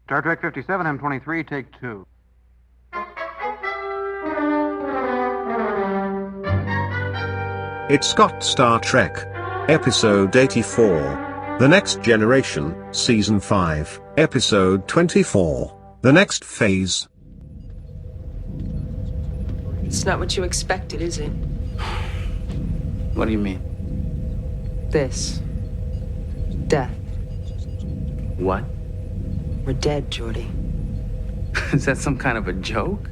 Star Trek 57, M23, take 2. It's got Star Trek. Episode 84. The Next Generation, Season 5, Episode 24. The Next Phase. It's not what you expected, is it? What do you mean? This. Death. What? We're dead, Geordi. Is that some kind of a joke?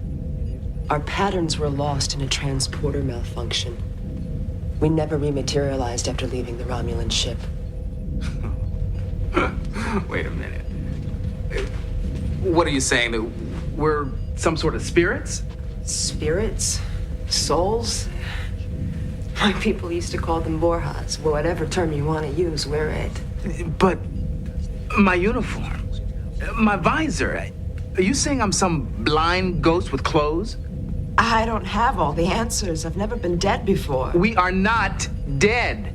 Our patterns were lost in a transporter malfunction. We never rematerialized after leaving the Romulan ship. Wait a minute. What are you saying? That we're some sort of spirits? Spirits? Souls? My people used to call them Borjas. Whatever term you want to use, we're it. But my uniform, my visor, are you saying I'm some blind ghost with clothes? I don't have all the answers. I've never been dead before. We are not dead.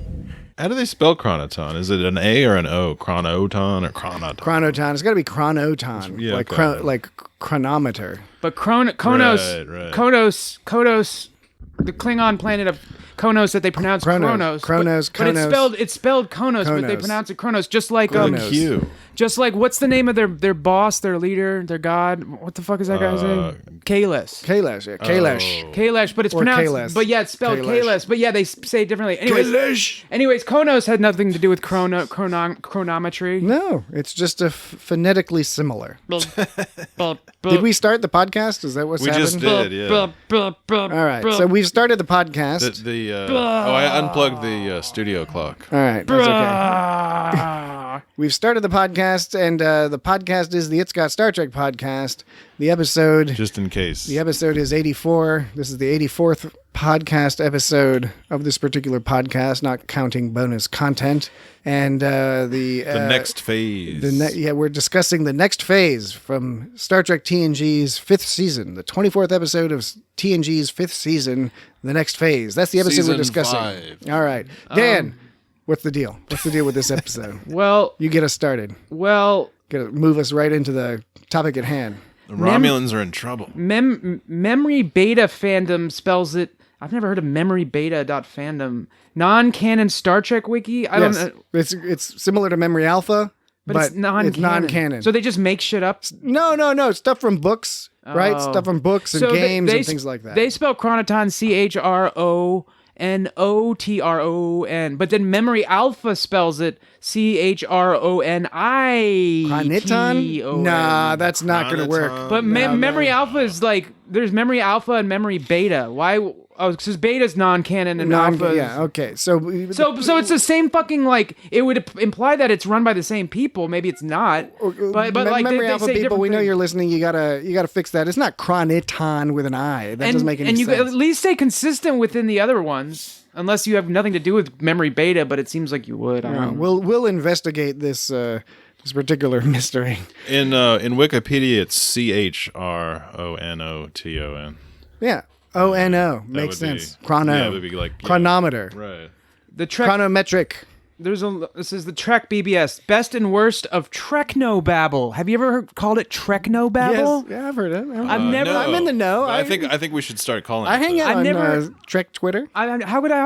How do they spell chronoton? Is it an A or an O? Chronoton or chronoton? Chronoton. It's got to be chronoton. Yeah, like okay. like chronometer. But Konos, Right. Kodos, the Klingon planet of Konos that they pronounce Kronos. But it's spelled Konos, but they pronounce it Kronos, just like Q. just like what's the name of their boss, their leader, their god? What the fuck is that guy's name? Kalis. Kailash, yeah. Kailash. Kailash, but it's Or pronounced. Kalis. But yeah, it's spelled Kailash. Kalis. But yeah, they say it differently. Anyways, Konos had nothing to do with chronometry. No, it's just phonetically similar. Did we start the podcast? Is that what's We happened? just did, yeah. All right, so we've started the podcast. I unplugged the studio clock. All right, that's okay. We've started the podcast, and the podcast is the It's Got Star Trek podcast. The episode is 84. This is the 84th podcast episode of this particular podcast, not counting bonus content. And the next phase. We're discussing the next phase from Star Trek TNG's 5th season, the 24th episode of TNG's 5th season, the next phase. That's the episode Season we're discussing. 5. All right. Dan, what's the deal? What's the deal with this episode? Well, You get us started. well, Gotta move us right into the topic at hand. The Romulans are in trouble. memory beta fandom spells it. I've never heard of memory beta.fandom. Non-canon Star Trek wiki. I don't know. It's similar to Memory Alpha, but It's non-canon. So they just make shit up. No. Stuff from books, right? Oh. Stuff from books and So games they and things like that. They spell Chronoton CHRONOTRON, but then Memory Alpha spells it CHRONI. Chronoton? Nah, that's not going to work. But Memory Alpha is like there's Memory Alpha and Memory Beta. Why? Oh, because Beta's non-canon and Alpha. Yeah, okay. So it's the same fucking like it would imply that it's run by the same people. Maybe it's not. But like Memory they Alpha say people, we know different you're listening. You gotta fix that. It's not Chronoton with an I. That doesn't make any and sense. you at least stay consistent within the other ones, unless you have nothing to do with Memory Beta. But it seems like you would. I don't know. We'll investigate this particular mystery. In Wikipedia, it's CHRONOTON. Yeah. ONO That makes would be- sense. Chrono. Yeah, it would be like chronometer. Right. The Trek. Chronometric. This is the Trek BBS best and worst of Treknobabble. Have you ever called it Treknobabble? Yes. Yeah, I've heard it. I've never. No. I'm in the know. I think we should start calling. I hang out I've on never- Trek Twitter. How would I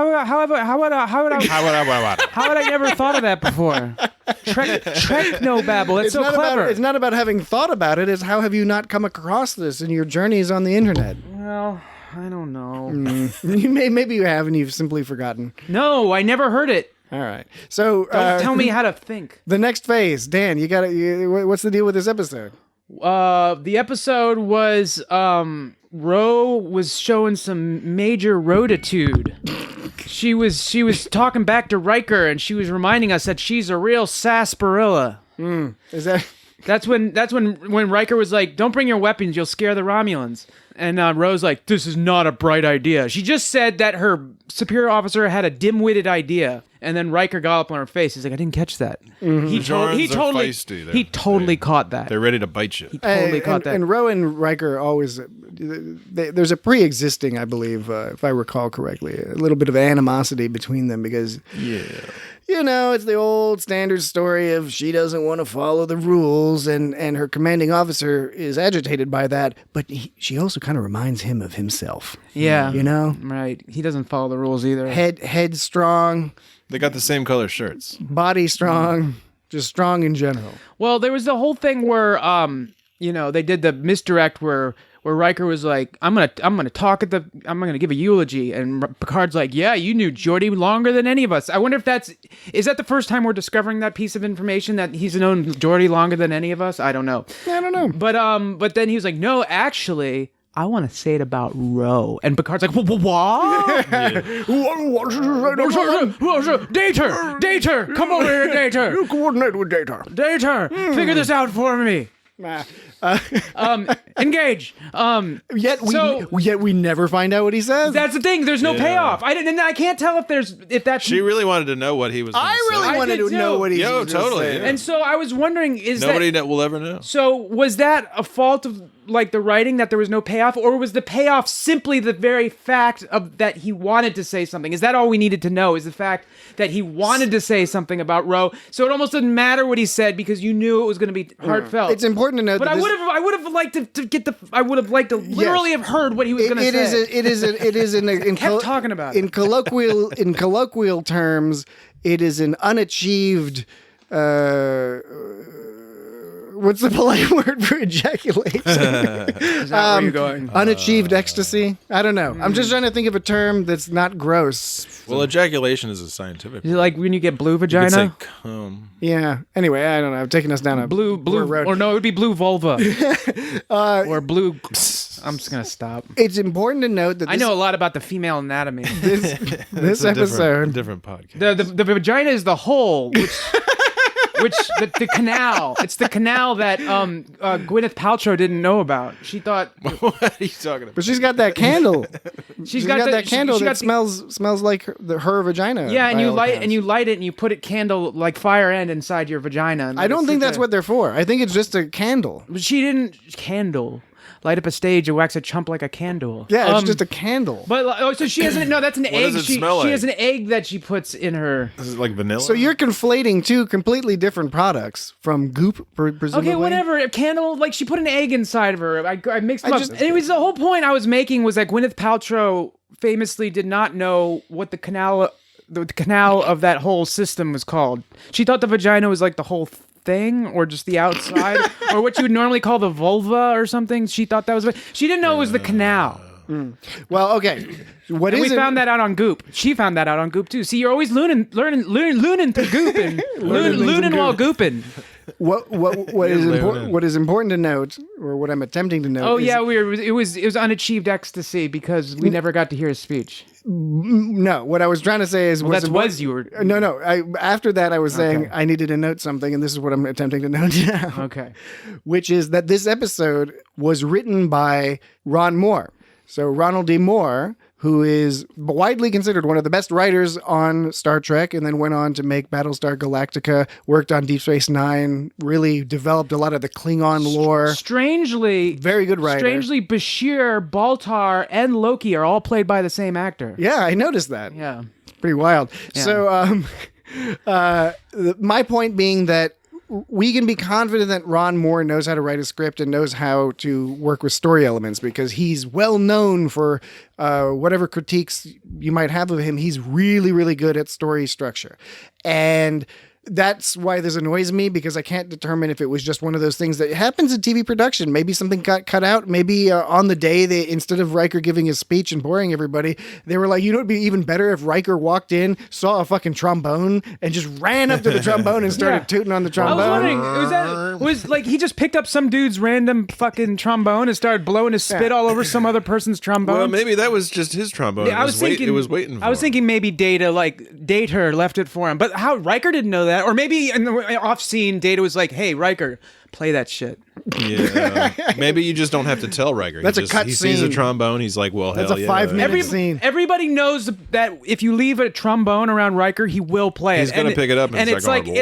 never thought of that before? Treknobabble. It's so not clever. It's not about having thought about it. It's how have you not come across this in your journeys on the internet? Well, I don't know. Maybe you have and you've simply forgotten. No, I never heard it. All right. So Don't tell me how to think. the next phase, Dan. What's the deal with this episode? The episode was Ro was showing some major roaditude. She was talking back to Riker, and she was reminding us that she's a real sarsaparilla. Is that? That's when Riker was like, "Don't bring your weapons, you'll scare the Romulans." And Ro's like, "This is not a bright idea." She just said that her superior officer had a dim-witted idea, and then Riker got up on her face. He's like, "I didn't catch that." He totally caught that. They're ready to bite you. He totally caught that. And Ro and Riker always, there's a pre-existing, I believe, if I recall correctly, a little bit of animosity between them because, it's the old standard story of she doesn't want to follow the rules, and her commanding officer is agitated by that, but she also kind of reminds him of himself. Yeah. Right. He doesn't follow the rules either. Head strong. They got the same color shirts. Body strong. Just strong in general. Well, there was the whole thing where, they did the misdirect where Riker was like, I'm gonna give a eulogy, and Picard's like, yeah, you knew Geordi longer than any of us. I wonder if is that the first time we're discovering that piece of information, that he's known Geordi longer than any of us? I don't know. But then he was like, no, actually, I want to say it about Ro. And Picard's like, what? Dater, come over here, Dater. You coordinate with Dater. Dater, figure this out for me. Engage. Yet we never find out what he says. That's the thing. There's no payoff. I can't tell if that's. She really wanted to know what he was. I really wanted to know what he was. Totally. Saying. Yeah. And so I was wondering, nobody will ever know. So was that a fault of the writing, that there was no payoff, or was the payoff simply the very fact of that he wanted to say something? Is that all we needed to know? Is the fact that he wanted to say something about Ro? So it almost didn't matter what he said because you knew it was going to be heartfelt. It's important to note. But I would have liked to get the. I would have liked to literally have heard what he was going to say. It is in kept talking about it. In colloquial terms, it is an unachieved. What's the polite word for ejaculation? Is that where you're going? Unachieved ecstasy? I don't know. I'm just trying to think of a term that's not gross. Well, ejaculation is a scientific. Is it like when you get blue vagina? You could say cum. Yeah. Anyway, I don't know. I'm taking us down a blue road. Or no, it would be blue vulva. Or blue. I'm just gonna stop. It's important to note that I know a lot about the female anatomy. This episode, different podcast. The vagina is the hole, which the canal. It's the canal that Gwyneth Paltrow didn't know about. She thought. What are you talking about? But she's got that candle. she's got that candle that smells like her vagina. Yeah, and you light it and you put candle like fire end inside your vagina. I don't think that's what they're for. I think it's just a candle. But she didn't light up a stage and wax a chump like a candle. Yeah, it's just a candle. But so she has that's an egg. Does it smell she has an egg that she puts in her. This is like vanilla. So you're conflating two completely different products from goop, presumably. Okay, whatever. A candle, like she put an egg inside of her. I mixed them up. Anyways, the whole point I was making was that Gwyneth Paltrow famously did not know what the canal of that whole system was called. She thought the vagina was like the whole thing, or just the outside, or what you would normally call the vulva or something. She thought that was. She didn't know it was the canal. Well, okay. We found that out on Goop. She found that out on Goop too. See, you're always looning through Gooping, looning while gooping. What is important to note, or what I'm attempting to note? Oh yeah, it was unachieved ecstasy because we never got to hear his speech. No, what I was trying to say is after that I was saying I needed to note something, and this is what I'm attempting to note now. Okay, which is that this episode was written by Ron Moore. So Ronald D. Moore, who is widely considered one of the best writers on Star Trek, and then went on to make Battlestar Galactica, worked on Deep Space Nine, really developed a lot of the Klingon lore. Strangely, very good writer. Strangely, Bashir, Baltar, and Loki are all played by the same actor. Yeah, I noticed that. Yeah. Pretty wild. Yeah. So my point being that we can be confident that Ron Moore knows how to write a script and knows how to work with story elements, because he's well known for whatever critiques you might have of him. He's really, really good at story structure. And that's why this annoys me, because I can't determine if it was just one of those things that happens in TV production. Maybe something got cut out. Maybe on the day, instead of Riker giving his speech and boring everybody, they were like, it'd be even better if Riker walked in, saw a fucking trombone, and just ran up to the trombone and started tooting on the trombone. I was wondering, was like he just picked up some dude's random fucking trombone and started blowing his spit all over some other person's trombone? Well, maybe that was just his trombone. Yeah, it was waiting for him. I was thinking maybe Data left it for him. But how Riker didn't know that? Or maybe in the off scene, Data was like, hey, Riker, Play that shit. Yeah. Maybe you just don't have to tell Riker. That's a cut He scene. sees a trombone. He's like, well, That's hell a yeah. 5-minute scene. Everybody knows that if you leave a trombone around Riker, he will play it. He's gonna pick it up and it's start like going,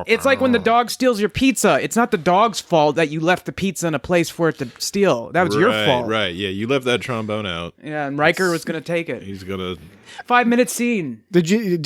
it's like when the dog steals your pizza. It's not the dog's fault that you left the pizza in a place for it to steal. That was your fault. Right. Yeah. You left that trombone out. Yeah, and Riker was gonna take it. He's gonna. 5-minute scene. Did you?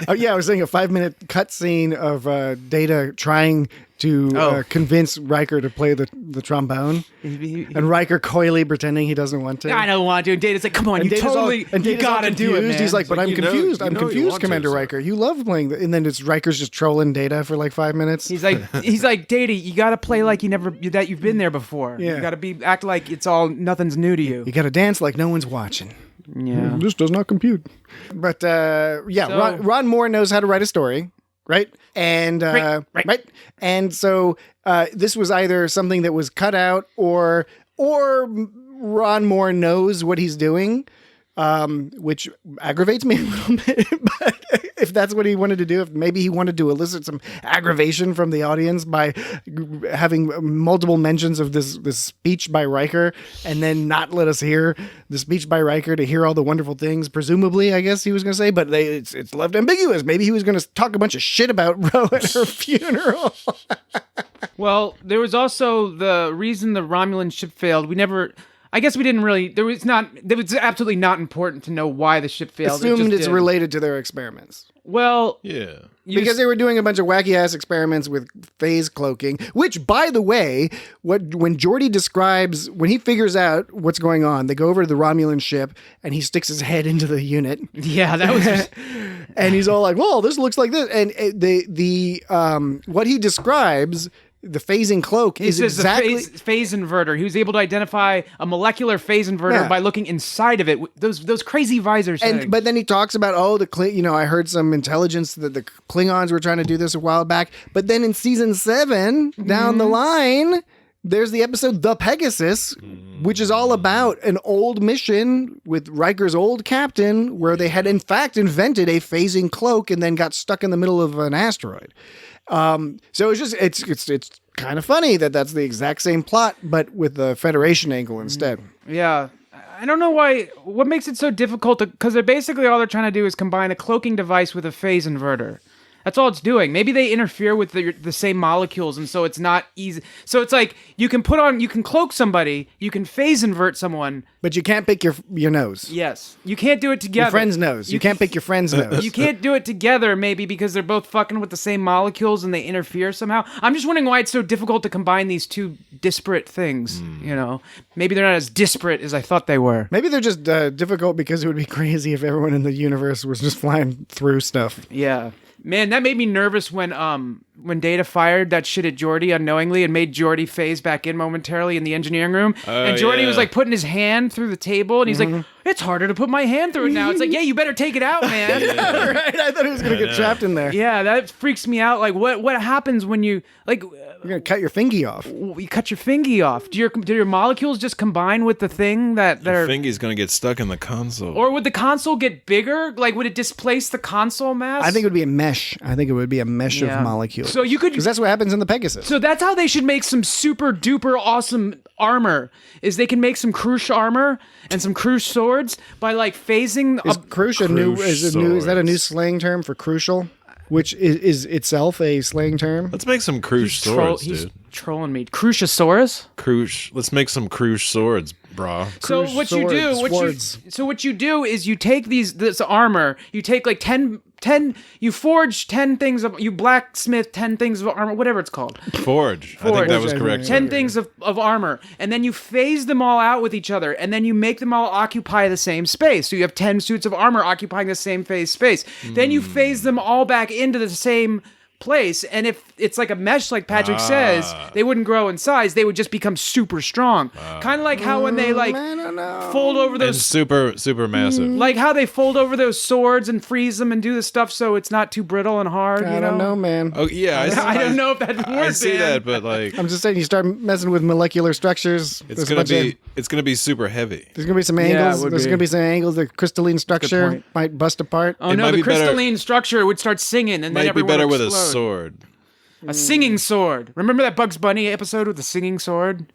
Oh yeah, I was saying a 5-minute cut scene of Data trying to convince Riker to play the trombone, and Riker coyly pretending he doesn't want to. I don't want to. And Data's like, "Come on, you gotta do it, man." He's like, "But I'm confused. I'm confused, Commander to, Riker. You love playing." And then it's Riker's just trolling Data for like 5 minutes. He's like, Data, you gotta play like you've been there before. Yeah. You gotta act like nothing's new to you. You gotta dance like no one's watching. Yeah, This does not compute. But Ron Moore knows how to write a story, right? And right. And so this was either something that was cut out, or Ron Moore knows what he's doing, which aggravates me a little bit. But if that's what he wanted to do, if maybe he wanted to elicit some aggravation from the audience by having multiple mentions of this speech by Riker, and then not let us hear the speech by Riker to hear all the wonderful things, presumably, I guess he was going to say, but it's left ambiguous. Maybe he was going to talk a bunch of shit about Ro at her funeral. Well, there was also the reason the Romulan ship failed. I guess we didn't really. It was absolutely not important to know why the ship failed. Assumed it's related to their experiments. Well, yeah. Because they were doing a bunch of wacky-ass experiments with phase cloaking, which, by the way, when Geordi describes, when he figures out what's going on, they go over to the Romulan ship, and he sticks his head into the unit. Yeah, that was just... And he's all like, whoa, this looks like this. And what he describes... The phasing cloak is exactly the phase inverter. He was able to identify a molecular phase inverter by looking inside of it. Those crazy visors. But then he talks about I heard some intelligence that the Klingons were trying to do this a while back. But then in season 7, down the line, there's the episode The Pegasus, which is all about an old mission with Riker's old captain, where they had in fact invented a phasing cloak and then got stuck in the middle of an asteroid. So it's kind of funny that that's the exact same plot, but with the Federation angle instead. Yeah. I don't know what makes it so difficult because all they're trying to do is combine a cloaking device with a phase inverter. That's all it's doing. Maybe they interfere with the same molecules, and so it's not easy. So it's like you can cloak somebody, you can phase invert someone, but you can't pick your nose. Yes, you can't do it together. Your friend's nose. You can't pick your friend's nose. You can't do it together, maybe because they're both fucking with the same molecules and they interfere somehow. I'm just wondering why it's so difficult to combine these two disparate things. You know, maybe they're not as disparate as I thought they were. Maybe they're just difficult because it would be crazy if everyone in the universe was just flying through stuff. Yeah. Man, that made me nervous when Data fired that shit at Geordi unknowingly and made Geordi phase back in momentarily in the engineering room. And Geordi was like putting his hand through the table, and he's like, "It's harder to put my hand through it now." It's like, yeah, you better take it out, man. Yeah, right. I thought he was gonna get trapped in there. Yeah, that freaks me out. Like, what happens when you like? You're gonna cut your fingy off. You cut your fingy off. Do your molecules just combine with the thing that your fingy's gonna get stuck in the console? Or would the console get bigger? Like, would it displace the console mass? I think it would be a mesh. I think it would be a mesh of molecules. So you could, because that's what happens in the Pegasus. So that's how they should make some super duper awesome armor. Is they can make some Krush armor and some Krush swords by like phasing. Is Krush is that a new slang term for crucial? Which is itself a slang term. Let's make some Krush swords, dude. He's trolling me. Krushosaurus? Krush. Let's make some Krush swords, brah. So what you do is you take this armor, you take like 10 you forge 10 things of, you blacksmith 10 things of armor, whatever it's called. Forge. I think that was correct. 10 things of armor, and then you phase them all out with each other, and then you make them all occupy the same space. So you have 10 suits of armor occupying the same phase space. Then you phase them all back into the same place, and if it's like a mesh, like Patrick says, they wouldn't grow in size, they would just become super strong. Kind of like how when they like fold over those, and super massive, like how they fold over those swords and freeze them and do the stuff so it's not too brittle and hard. I don't know, man. Oh yeah, I don't know if that works. I see that, but like, I'm just saying, you start messing with molecular structures, it's gonna be super heavy. There's gonna be some angles. There's gonna be some angles. The crystalline structure might bust apart. Oh no, the crystalline structure would start singing, and then might be everyone better would with explode. a sword. A singing sword. Remember that Bugs Bunny episode with the singing sword?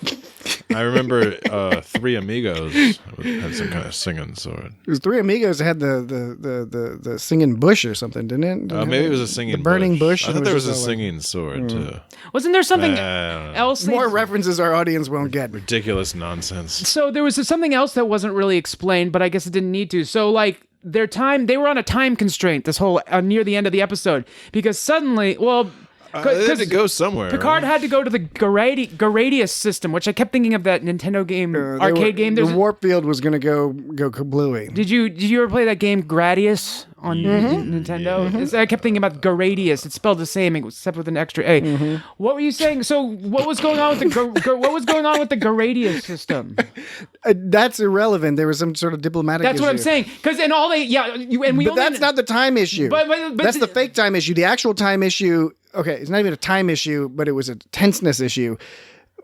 I remember Three Amigos had some kind of singing sword. It was Three Amigos that had the singing bush or something, didn't it? Maybe it was a singing the burning bush. I thought there was a singing sword, too. Wasn't there something else? More references our audience won't get. Ridiculous nonsense. So there was something else that wasn't really explained, but I guess it didn't need to. So, like, they were on a time constraint this whole near the end of the episode because suddenly, they had to go somewhere. Picard had to go to the Gradius system, which I kept thinking of that Nintendo game, arcade game. The warp field was going to go kablooey. Did you ever play that game Gradius on Nintendo? Mm-hmm. I kept thinking about Gradius. It's spelled the same except with an extra A. Mm-hmm. What were you saying? So what was going on with the Gradius system? That's irrelevant. There was some sort of diplomatic. That's issue. what I'm saying. Because and all they But that's not the time issue. But that's the fake time issue. The actual time issue. Okay, it's not even a time issue, but it was a tenseness issue.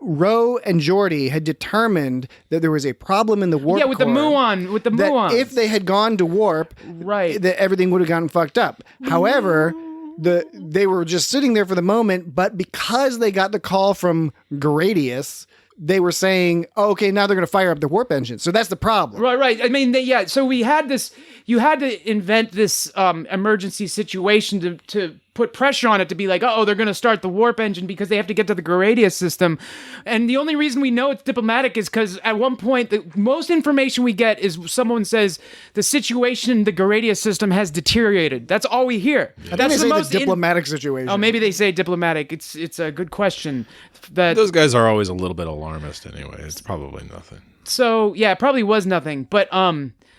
Ro and Geordi had determined that there was a problem in the warp with the core, muons. that if they had gone to warp, that everything would have gotten fucked up. However, they were just sitting there for the moment, but because they got the call from Gradius, they were saying, oh, okay, now they're going to fire up the warp engine. So that's the problem. Right. I mean, so we had this, you had to invent this emergency situation to put pressure on it to be like, oh, they're going to start the warp engine because they have to get to the Gradius system. And the only reason we know it's diplomatic is because at one point, the most information we get is someone says the situation in the Gradius system has deteriorated. That's all we hear. I think they say the diplomatic situation. Oh, maybe they say diplomatic. It's a good question. Those guys are always a little bit alarmist anyway. It's probably nothing. So, yeah, it probably was nothing. But,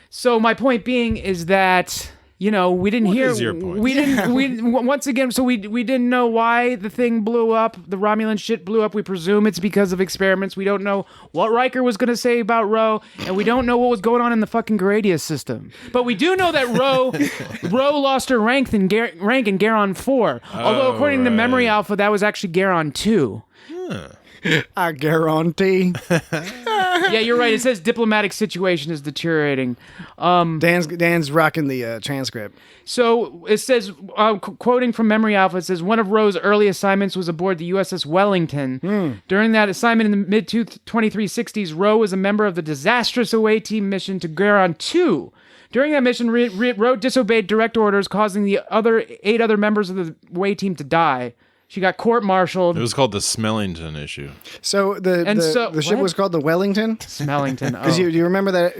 so my point being is that, we didn't hear. What is your point? We didn't. Once again, so we didn't know why the thing blew up. The Romulan shit blew up. We presume it's because of experiments. We don't know what Riker was going to say about Ro, and we don't know what was going on in the fucking Gradius system. But we do know that Ro lost her rank in Garon 4. Although according to Memory Alpha, that was actually Garon 2. I guarantee. Yeah, you're right. It says diplomatic situation is deteriorating. Dan's rocking the transcript. So it says, quoting from Memory Alpha, it says, one of Ro's early assignments was aboard the U.S.S. Wellington. During that assignment in the mid-2360s, Ro was a member of the disastrous away team mission to Garon 2. During that mission, Ro disobeyed direct orders, causing the 8 other members of the away team to die. She got court-martialed. It was called the Smellington issue. So the ship was called the Wellington? Smellington. Because do you remember that,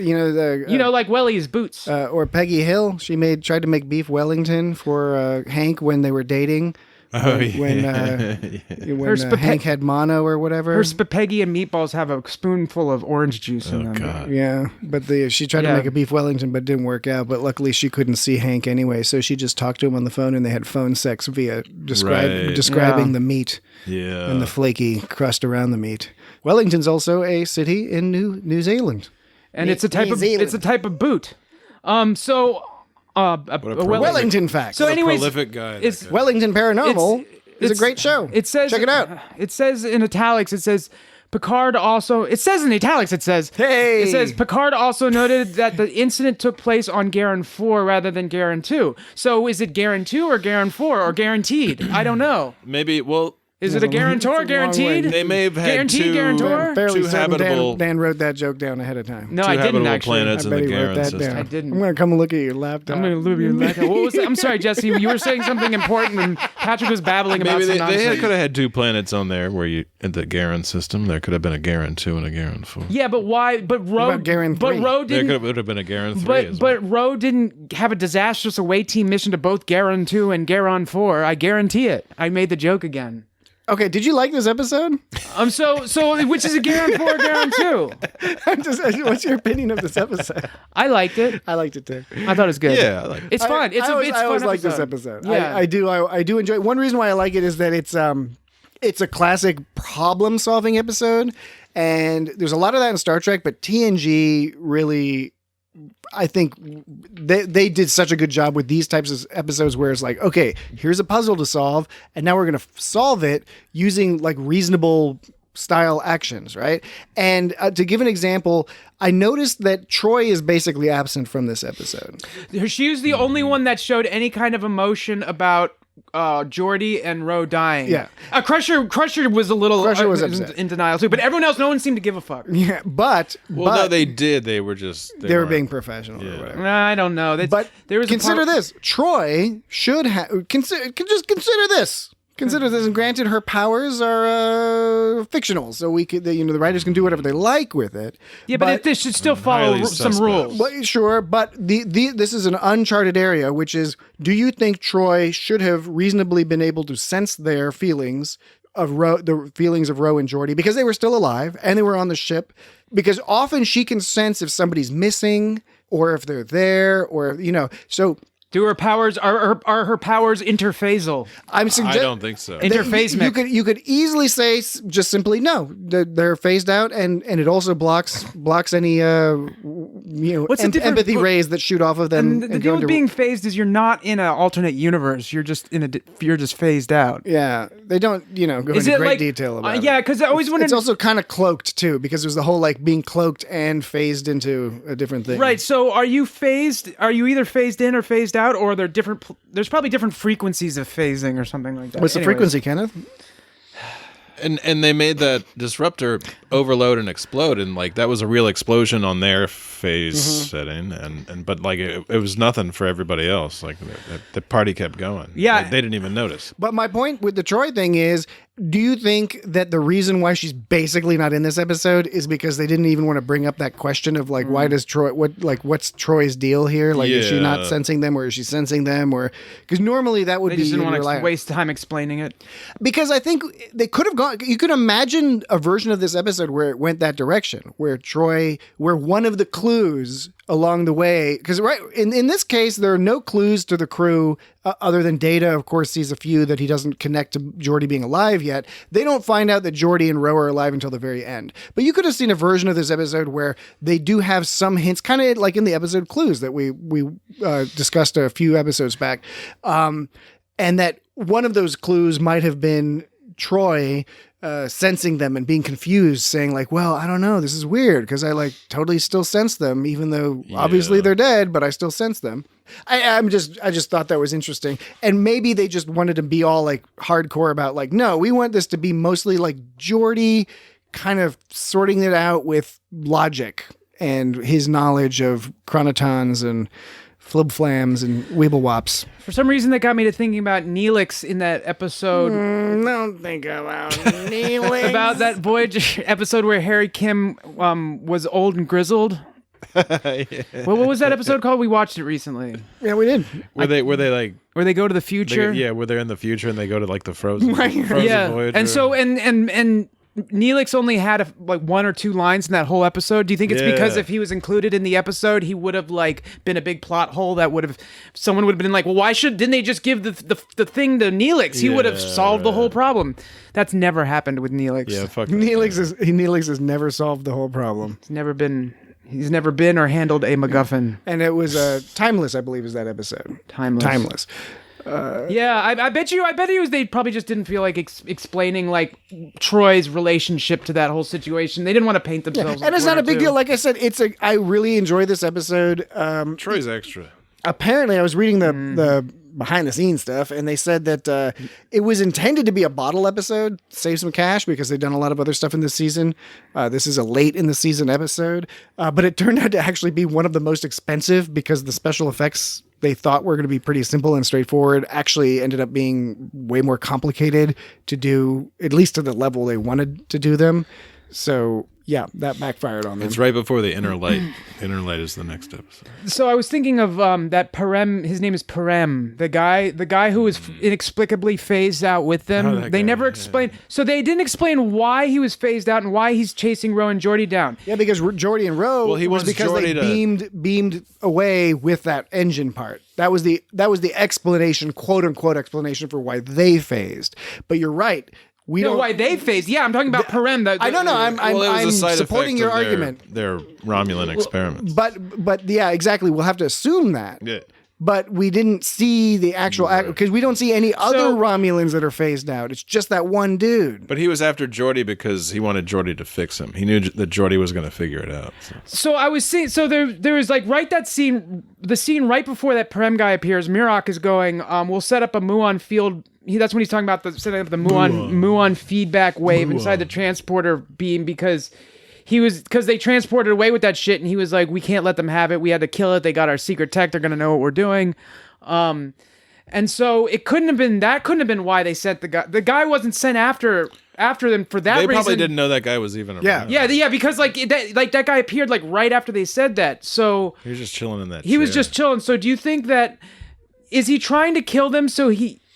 like Welly's boots. Or Peggy Hill, tried to make beef Wellington for Hank when they were dating. When Hank had mono or whatever. Her spaghetti and meatballs have a spoonful of orange juice in them. God. Yeah, but she tried to make a beef Wellington, but it didn't work out. But luckily, she couldn't see Hank anyway, so she just talked to him on the phone, and they had phone sex via describing the meat and the flaky crust around the meat. Wellington's also a city in New Zealand, and it's a type of boot. Wellington facts. So, anyways, prolific guy. Wellington Paranormal is a great show. It says, check it out. It says in italics. It says Picard also. It says in italics. It says, "Hey." It says Picard also noted that the incident took place on Garon 4 rather than Garon 2. So, is it Garon 2 or Garon 4 or guaranteed? I don't know. Maybe. Well. Is it a guarantor? Guaranteed? They may have had guaranteed guarantor. Fairly two habitable. Dan wrote that joke down ahead of time. No, I didn't actually. Planets in the Garon system. I didn't. I'm going to come look at your laptop. I'm going to look at your laptop. What was that? I'm sorry, Jesse. You were saying something important, and Patrick was babbling about some nonsense. They could have had 2 planets on there in the Garon system. There could have been a Garon 2 and a Garon 4. Yeah, but why? But Ro didn't. There would have been a Garon 3. But Ro didn't have a disastrous away team mission to both Garon 2 and Garon 4. I guarantee it. I made the joke again. Okay, did you like this episode? So which is a Garon 4 or Garon 2? What's your opinion of this episode? I liked it. I liked it too. I thought it was good. Yeah, I liked it. It's fun. I always like this episode. Yeah. I do enjoy it. One reason why I like it is that it's a classic problem-solving episode, and there's a lot of that in Star Trek, but TNG really, I think they did such a good job with these types of episodes where it's like, okay, here's a puzzle to solve, and now we're going to solve it using like reasonable style actions, right? And to give an example, I noticed that Troy is basically absent from this episode. She was the only one that showed any kind of emotion about Geordi and Ro dying. Yeah. Crusher was a little Crusher was upset. in denial too, but everyone else, no one seemed to give a fuck. Yeah, but no, they did. They were just they were being professional or whatever. I don't know. But there was consider this: Troy should have consider this. Consider this, and granted, her powers are fictional, so we could, the writers can do whatever they like with it. Yeah, but they should still follow some rules. Well, sure, but this is an uncharted area, which is: do you think Troy should have reasonably been able to sense their feelings of the feelings of Ro and Geordi, because they were still alive and they were on the ship? Because often she can sense if somebody's missing or if they're there, or so. Do her powers are her powers interphasal? I don't think so. Interphasmic. You could easily say just simply no. They're phased out, and it also blocks any empathy rays that shoot off of them. And the deal with being phased is you're not in an alternate universe. You're just phased out. Yeah, they don't go into great detail about it. Yeah, because I always wondered. It's also kind of cloaked too, because there's the whole being cloaked and phased into a different thing. Right. So are you phased? Are you either phased in or phased out, or are there different? There's probably different frequencies of phasing or something like that. What's the frequency, Kenneth? And they made that disruptor overload and explode, and that was a real explosion on their phase setting, but it was nothing for everybody else. The party kept going. Yeah, they didn't even notice. But my point with the Troy thing is, do you think that the reason why she's basically not in this episode is because they didn't even want to bring up that question of why does Troy what's Troy's deal here? Is she not sensing them, or is she sensing them, or because normally that would they be just didn't want to waste time explaining it. Because I think they could have gone. You could imagine a version of this episode where it went that direction, where one of the clues along the way, because in this case there are no clues to the crew other than Data, of course, sees a few that he doesn't connect to Geordi being alive yet. They don't find out that Geordi and Ro are alive until the very end. But you could have seen a version of this episode where they do have some hints, kind of like in the episode Clues that we discussed a few episodes back, and that one of those clues might have been Troy sensing them and being confused, saying well, I don't know, this is weird because I totally still sense them, even though obviously they're dead, but I still sense them. I just thought that was interesting, and maybe they just wanted to be all hardcore about no, we want this to be mostly Geordi kind of sorting it out with logic and his knowledge of chronotons and flib-flams and weeble-wops. For some reason, that got me to thinking about Neelix in that episode. Don't think about Neelix. About that Voyager episode where Harry Kim was old and grizzled. Yeah. Well, what was that episode called? We watched it recently. Yeah, we did. Where they where they go to the future? where they're in the future and they go to the frozen Voyager. And so and Neelix only had one or two lines in that whole episode. Do you think it's because if he was included in the episode, he would have been a big plot hole that someone would have been well, why didn't they just give the thing to Neelix? He would have solved the whole problem. That's never happened with Neelix. Yeah, fuck Neelix has never solved the whole problem. He's never been or handled a MacGuffin. And it was Timeless, I believe, is that episode. Timeless. I bet you they probably just didn't feel like explaining Troy's relationship to that whole situation. They didn't want to paint themselves. And it's not a big deal. Like I said, I really enjoy this episode. Troy's extra. Apparently, I was reading the behind the scenes stuff, and they said that it was intended to be a bottle episode, save some cash, because they've done a lot of other stuff in this season. This is a late in the season episode, but it turned out to actually be one of the most expensive because the special effects they thought were going to be pretty simple and straightforward actually ended up being way more complicated to do, at least to the level they wanted to do them. So yeah, that backfired on them. It's right before the Inner Light. Inner Light is the next episode. So I was thinking of that Parem. His name is Parem, the guy who was inexplicably phased out with them. They never explained. So they didn't explain why he was phased out and why he's chasing Ro and Geordi down. Yeah, because Geordi and Ro was because Geordi they beamed away with that engine part. That was the explanation, quote unquote explanation for why they phased. But you're right. We don't why they phased. Yeah, I'm talking about Parem. I don't know. I'm supporting your argument. Their Romulan experiments. But yeah, exactly. We'll have to assume that. Yeah. but we didn't see the actual because we don't see any other Romulans that are phased out. It's just that one dude. But he was after Geordi because he wanted Geordi to fix him. He knew that Geordi was going to figure it out. So I was seeing. So there was like the scene right before that Prem guy appears. Mirok is going. We'll set up a muon field. That's when he's talking about setting up the muon feedback wave inside the transporter beam because they transported away with that shit, and he was like, we can't let them have it. We had to kill it. They got our secret tech. They're gonna know what we're doing. And so it couldn't have been why they sent the guy. The guy wasn't sent after them for that reason. They probably didn't know that guy was even around. Yeah, because that guy appeared like right after they said that. So he was just chilling in that. He was just chilling. So do you think that is he trying to kill them so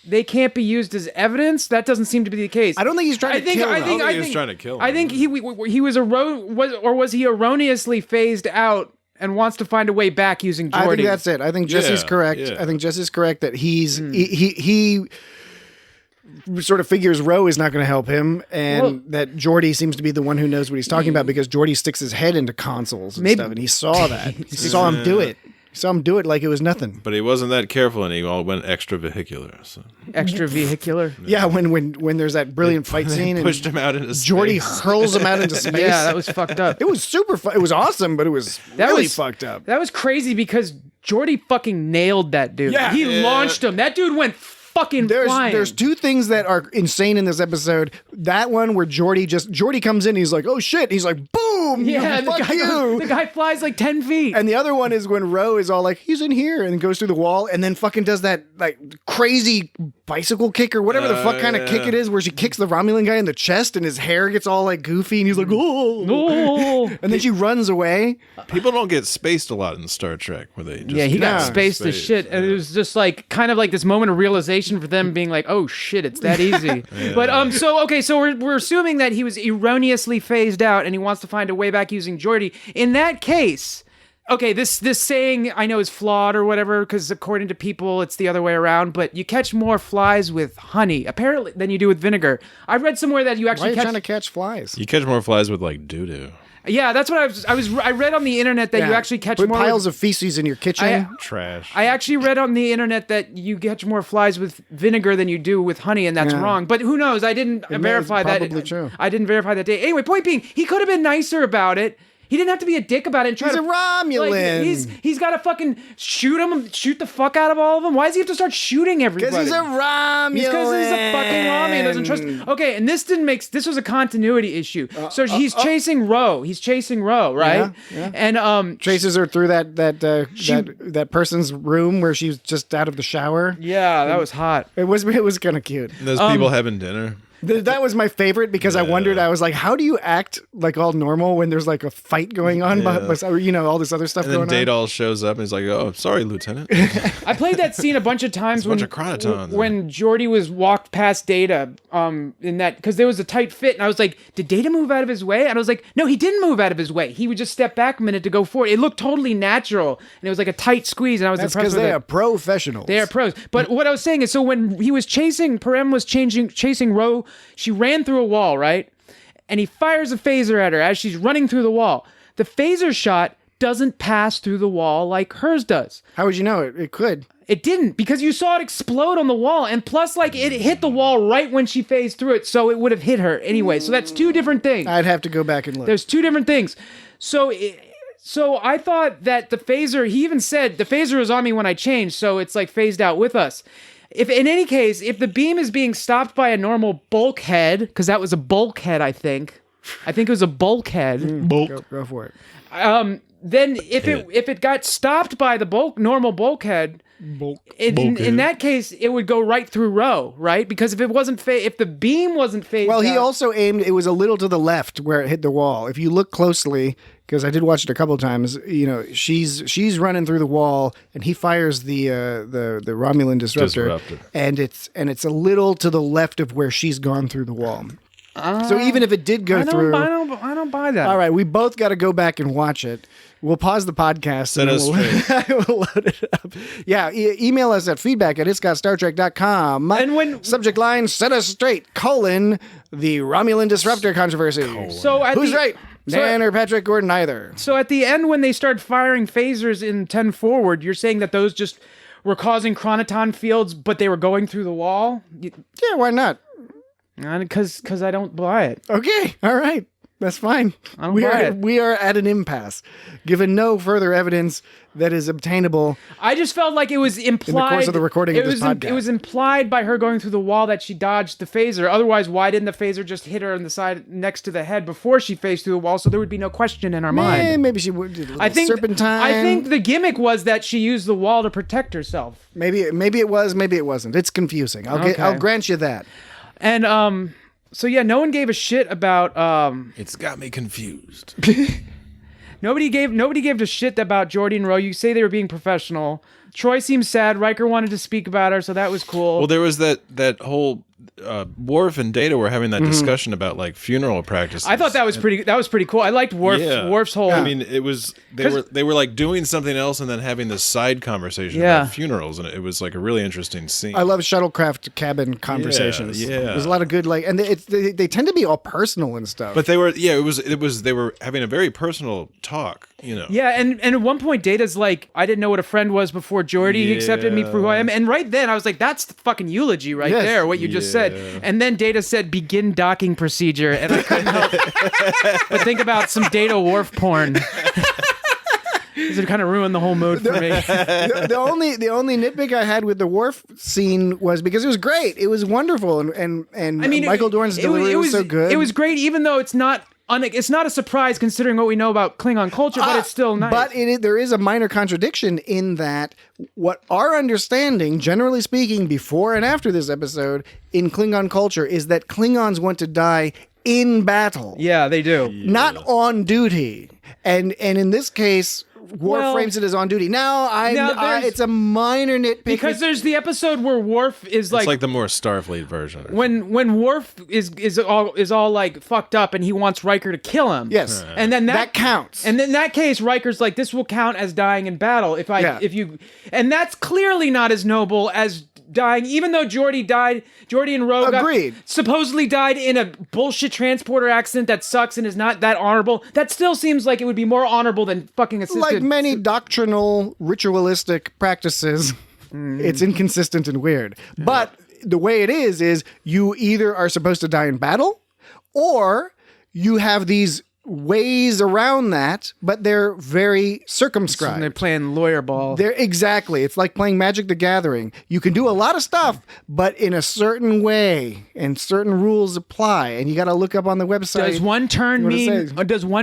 they can't be used as evidence? That doesn't seem to be the case. I don't think he's trying to kill them. I think he was trying to kill them. I think he was he erroneously phased out and wants to find a way back using Geordi? I think that's it. I think Jesse's correct. Yeah. I think Jesse's correct that he sort of figures Ro is not going to help him, and that Geordi seems to be the one who knows what he's talking about because Geordi sticks his head into consoles and stuff, and he saw that. He saw him do it. Saw him do it like it was nothing. But he wasn't that careful, and he all went extra vehicular. So. Extra vehicular? Yeah, when there's that brilliant fight scene, and pushed him out into space. Geordi hurls him out into space. Yeah, that was fucked up. It was super fun. It was awesome, but it was really fucked up. That was crazy because Geordi fucking nailed that dude. Yeah. He launched him. That dude went fucking flying. There's two things that are insane in this episode. That one where Geordi comes in, and he's like, oh shit. He's like, boom. Yeah, fuck you. The guy flies like 10 feet. And the other one is when Ro is all like, he's in here, and goes through the wall, and then fucking does that like crazy bicycle kick or whatever the fuck kind of kick it is, where she kicks the Romulan guy in the chest, and his hair gets all like goofy, and he's like, oh. No. And then she runs away. People don't get spaced a lot in Star Trek, where they just he got spaced as shit, and it was just like kind of like this moment of realization for them being like, oh shit, it's that easy. But so we're assuming that he was erroneously phased out, and he wants to find a way back using Geordi. In that case, okay, this saying I know is flawed or whatever, because according to people it's the other way around, but you catch more flies with honey apparently than you do with vinegar. I read somewhere that you actually Why are you trying to catch flies? You catch more flies with like doo-doo. Yeah, that's what I read on the internet that you actually catch more piles of feces in your kitchen. Trash. I actually read on the internet that you catch more flies with vinegar than you do with honey, and that's wrong. But who knows? I didn't verify that. Probably true. I didn't verify that day. Anyway, point being, he could have been nicer about it. He didn't have to be a dick about it. And try he's a Romulan. Like, he's got to fucking shoot the fuck out of all of them. Why does he have to start shooting everybody? Because he's a Romulan. Because he's a fucking Romulan. Doesn't trust. Okay, and this was a continuity issue. So he's chasing Ro. He's chasing Ro, right? Yeah. And chases her through that person's room where she's just out of the shower. Yeah, that was hot. It was kind of cute. And those people having dinner. That was my favorite because I wondered, I was like, how do you act like all normal when there's like a fight going on, but all this other stuff going on? And then Data shows up and he's like, oh, sorry, Lieutenant. I played that scene a bunch of times when Geordi was walked past Data in that, because there was a tight fit, and I was like, did Data move out of his way? And I was like, no, he didn't move out of his way. He would just step back a minute to go forward. It looked totally natural, and it was like a tight squeeze, and I was impressed with it. That's because they are professionals. They are pros. But what I was saying is, so when he was Perem was chasing Ro, she ran through a wall, right? And he fires a phaser at her as she's running through the wall. The phaser shot doesn't pass through the wall like hers does. How would you know it? It could. It didn't, because you saw it explode on the wall, and plus, like, it hit the wall right when she phased through it, so it would have hit her anyway. So that's two different things. I'd have to go back and look. There's two different things. So I thought that the phaser, he even said, the phaser was on me when I changed, so it's like phased out with us. If in any case, if the beam is being stopped by a normal bulkhead, because that was a bulkhead, I think it was a bulkhead. Go for it. Then if it got stopped by the normal bulkhead, in that case, it would go right through Ro, right? Because if the beam wasn't phased out. Well, he also aimed, it was a little to the left where it hit the wall. If you look closely, because I did watch it a couple of times, she's running through the wall, and he fires the Romulan disruptor. And it's a little to the left of where she's gone through the wall. So even if it did go through, I don't buy that. All right, we both got to go back and watch it. We'll pause the podcast. We'll load it up. Yeah, email us at feedback@itsgotstartrek.com. And when subject line, set us straight, the Romulan disruptor controversy. So who's right? Dan or Patrick or neither. So at the end, when they start firing phasers in 10 forward, you're saying that those just were causing chronoton fields, but they were going through the wall? Yeah, why not? Because I don't buy it. Okay, all right. That's fine. I don't buy it. We are at an impasse, given no further evidence that is obtainable. I just felt like it was implied in the course of the recording of this podcast. It was implied by her going through the wall that she dodged the phaser. Otherwise, why didn't the phaser just hit her on the side next to the head before she phased through the wall? So there would be no question in our mind. Maybe she would do a serpentine. I think the gimmick was that she used the wall to protect herself. Maybe it was. Maybe it wasn't. It's confusing. I'll grant you that. And so yeah, no one gave a shit about. It's got me confused. Nobody gave a shit about Geordi and Ro. You say they were being professional. Troy seems sad. Riker wanted to speak about her, so that was cool. Well, there was that whole Worf and Data were having that discussion about like funeral practices. I thought that was pretty cool. I liked Worf's whole. I mean, it was they were like doing something else and then having this side conversation about funerals, and it was like a really interesting scene. I love shuttlecraft cabin conversations. Yeah. There's a lot of good and they tend to be all personal and stuff. But they were they were having a very personal talk. Yeah, and at one point Data's like, I didn't know what a friend was before Geordi. He accepted me for who I am. And right then I was like, that's the fucking eulogy right there, what you just said. And then Data said, begin docking procedure. And I couldn't help but think about some Data Worf porn. It kind of ruined the whole mood for me. The only nitpick I had with the Worf scene was because it was great. It was wonderful. And I mean, Michael Dorn's delivery was so good. It was great, even though it's not a surprise considering what we know about Klingon culture, but it's still nice. But there is a minor contradiction in that what our understanding, generally speaking, before and after this episode in Klingon culture is that Klingons want to die in battle. Yeah, they do. Not on duty. And in this case, Worf frames it as on duty. Now, it's a minor nitpick. Because there's the episode where Worf is like... It's like the more Starfleet version. When Worf is all like fucked up and he wants Riker to kill him. Yes. And then that counts. And in that case, Riker's like, this will count as dying in battle if you... And that's clearly not as noble as dying, even though Geordi and Ro supposedly died in a bullshit transporter accident that sucks and is not that honorable. That still seems like it would be more honorable than fucking assisted. Like many doctrinal, ritualistic practices, it's inconsistent and weird. Yeah. But the way it is you either are supposed to die in battle, or you have these ways around that, but they're very circumscribed. So they're playing lawyer ball. It's like playing Magic the Gathering. You can do a lot of stuff, but in a certain way, and certain rules apply. And you got to look up on the website. Does one